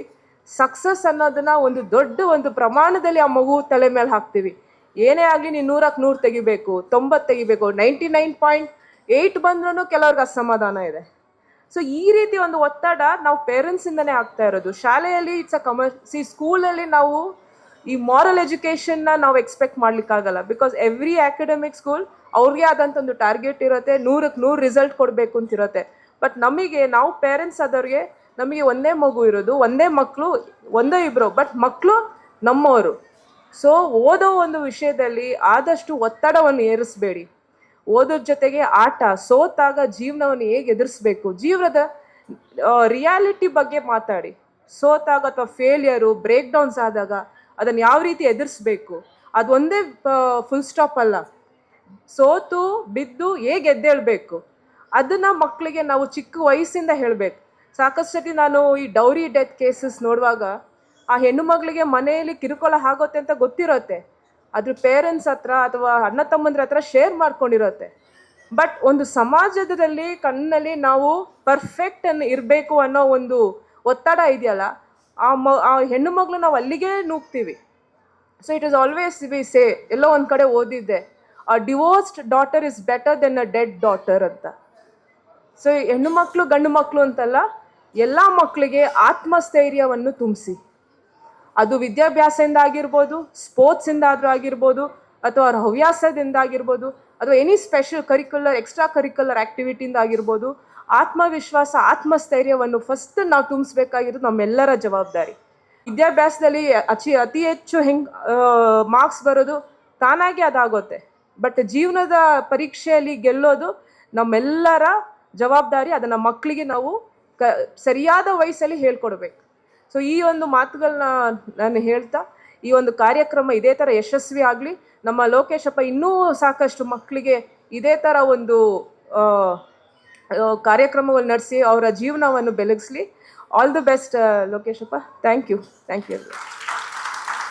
ಸಕ್ಸಸ್ ಅನ್ನೋದನ್ನು ಒಂದು ದೊಡ್ಡ ಒಂದು ಪ್ರಮಾಣದಲ್ಲಿ ಆ ಮಗು ತಲೆ ಮೇಲೆ ಹಾಕ್ತೀವಿ. ಏನೇ ಆಗಲಿ ನೀನು 100ಕ್ಕೆ 100 ತೆಗಿಬೇಕು, 90 ತೆಗಿಬೇಕು, 99.8 ಬಂದ್ರೂ ಕೆಲವ್ರಿಗೆ ಅಸಮಾಧಾನ ಇದೆ. ಸೊ ಈ ರೀತಿ ಒಂದು ಒತ್ತಡ ನಾವು ಪೇರೆಂಟ್ಸಿಂದನೇ ಆಗ್ತಾ ಇರೋದು. ಶಾಲೆಯಲ್ಲಿ ಸ್ಕೂಲಲ್ಲಿ ನಾವು ಈ ಮಾರಲ್ ಎಜುಕೇಷನ್ನ ನಾವು ಎಕ್ಸ್ಪೆಕ್ಟ್ ಮಾಡ್ಲಿಕ್ಕಾಗಲ್ಲ. ಬಿಕಾಸ್ ಎವ್ರಿ ಅಕಾಡೆಮಿಕ್ ಸ್ಕೂಲ್ ಅವ್ರಿಗೆ ಆದಂಥ ಒಂದು ಟಾರ್ಗೆಟ್ ಇರುತ್ತೆ, 100ಕ್ಕೆ 100 ರಿಸಲ್ಟ್ ಕೊಡಬೇಕು ಅಂತಿರುತ್ತೆ. ಬಟ್ ನಾವು ಪೇರೆಂಟ್ಸ್ ಆದವ್ರಿಗೆ ನಮಗೆ ಒಂದೇ ಮಗು ಇರೋದು, ಒಂದೇ ಮಕ್ಕಳು, ಒಂದೇ ಇಬ್ಬರು, ಬಟ್ ಮಕ್ಕಳು ನಮ್ಮವರು. ಸೊ ಓದೋ ಒಂದು ವಿಷಯದಲ್ಲಿ ಆದಷ್ಟು ಒತ್ತಡವನ್ನು ಏರಿಸಬೇಡಿ. ಓದೋದ್ರ ಜೊತೆಗೆ ಆಟ, ಸೋತಾಗ ಜೀವನವನ್ನು ಹೇಗೆ ಎದುರಿಸ್ಬೇಕು, ಜೀವನದ ರಿಯಾಲಿಟಿ ಬಗ್ಗೆ ಮಾತಾಡಿ. ಸೋತಾಗ ಅಥವಾ ಫೇಲಿಯರು, ಬ್ರೇಕ್ ಡೌನ್ಸ್ ಆದಾಗ ಅದನ್ನು ಯಾವ ರೀತಿ ಎದುರಿಸ್ಬೇಕು, ಅದು ಒಂದೇ ಫುಲ್ ಸ್ಟಾಪ್ ಅಲ್ಲ. ಸೋತು ಬಿದ್ದು ಹೇಗೆ ಎದ್ದೇಳಬೇಕು ಅದನ್ನು ಮಕ್ಕಳಿಗೆ ನಾವು ಚಿಕ್ಕ ವಯಸ್ಸಿಂದ ಹೇಳಬೇಕು. ಸಾಕಷ್ಟು ಸತಿ ನಾನು ಈ ಡೌರಿ ಡೆತ್ ಕೇಸಸ್ ನೋಡುವಾಗ ಆ ಹೆಣ್ಣು ಮಗಳಿಗೆ ಮನೆಯಲ್ಲಿ ಕಿರುಕುಳ ಆಗುತ್ತೆ ಅಂತ ಗೊತ್ತಿರುತ್ತೆ, ಅದ್ರ ಪೇರೆಂಟ್ಸ್ ಹತ್ರ ಅಥವಾ ಅಣ್ಣ ತಮ್ಮಂದ್ರ ಹತ್ರ ಶೇರ್ ಮಾಡ್ಕೊಂಡಿರುತ್ತೆ. ಬಟ್ ಒಂದು ಸಮಾಜದಲ್ಲಿ ಕಣ್ಣಲ್ಲಿ ನಾವು ಪರ್ಫೆಕ್ಟ್ ಅನ್ನು ಇರಬೇಕು ಅನ್ನೋ ಒಂದು ಒತ್ತಡ ಇದೆಯಲ್ಲ, ಆ ಹೆಣ್ಣು ಮಗಳು ನಾವು ಅಲ್ಲಿಗೆ ನೂಗ್ತೀವಿ. So it is always we say, ಎಲ್ಲೋ ಒಂದು ಕಡೆ ಓದಿದ್ದೆ, a divorced daughter is better than a dead daughter ಅಂತ. ಸೊ ಹೆಣ್ಣು ಮಕ್ಕಳು ಗಂಡು ಮಕ್ಕಳು ಅಂತಲ್ಲ, ಎಲ್ಲ ಮಕ್ಕಳಿಗೆ ಆತ್ಮಸ್ಥೈರ್ಯವನ್ನು ತುಂಬಿಸಿ. ಅದು ವಿದ್ಯಾಭ್ಯಾಸದಿಂದ ಆಗಿರ್ಬೋದು, ಸ್ಪೋರ್ಟ್ಸಿಂದ ಆದರೂ ಆಗಿರ್ಬೋದು, ಅಥವಾ ಅವ್ರ ಹವ್ಯಾಸದಿಂದ ಆಗಿರ್ಬೋದು, ಅಥವಾ ಎನಿ ಸ್ಪೆಷಲ್ ಎಕ್ಸ್ಟ್ರಾ ಕರಿಕ್ಯುಲರ್ ಆ್ಯಕ್ಟಿವಿಟಿಯಿಂದ ಆಗಿರ್ಬೋದು. ಆತ್ಮವಿಶ್ವಾಸ, ಆತ್ಮಸ್ಥೈರ್ಯವನ್ನು ಫಸ್ಟ್ ನಾವು ತುಂಬಿಸ್ಬೇಕಾಗಿರೋದು ನಮ್ಮೆಲ್ಲರ ಜವಾಬ್ದಾರಿ. ವಿದ್ಯಾಭ್ಯಾಸದಲ್ಲಿ ಅತಿ ಹೆಚ್ಚು ಮಾರ್ಕ್ಸ್ ಬರೋದು ತಾನಾಗೆ ಅದಾಗುತ್ತೆ, ಬಟ್ ಜೀವನದ ಪರೀಕ್ಷೆಯಲ್ಲಿ ಗೆಲ್ಲೋದು ನಮ್ಮೆಲ್ಲರ ಜವಾಬ್ದಾರಿ. ಅದನ್ನು ಮಕ್ಕಳಿಗೆ ನಾವು ಸರಿಯಾದ ವಯಸ್ಸಲ್ಲಿ ಹೇಳ್ಕೊಡ್ಬೇಕು. ಸೊ ಈ ಒಂದು ಮಾತುಗಳನ್ನ ನಾನು ಹೇಳ್ತಾ, ಈ ಒಂದು ಕಾರ್ಯಕ್ರಮ ಇದೇ ಥರ ಯಶಸ್ವಿ ಆಗಲಿ. ನಮ್ಮ ಲೋಕೇಶಪ್ಪ ಇನ್ನೂ ಸಾಕಷ್ಟು ಮಕ್ಕಳಿಗೆ ಇದೇ ಥರ ಒಂದು ಕಾರ್ಯಕ್ರಮಗಳು ನಡೆಸಿ ಅವರ ಜೀವನವನ್ನು ಬೆಳಗಿಸ್ಲಿ. All the best Lokeshappa. Thank you.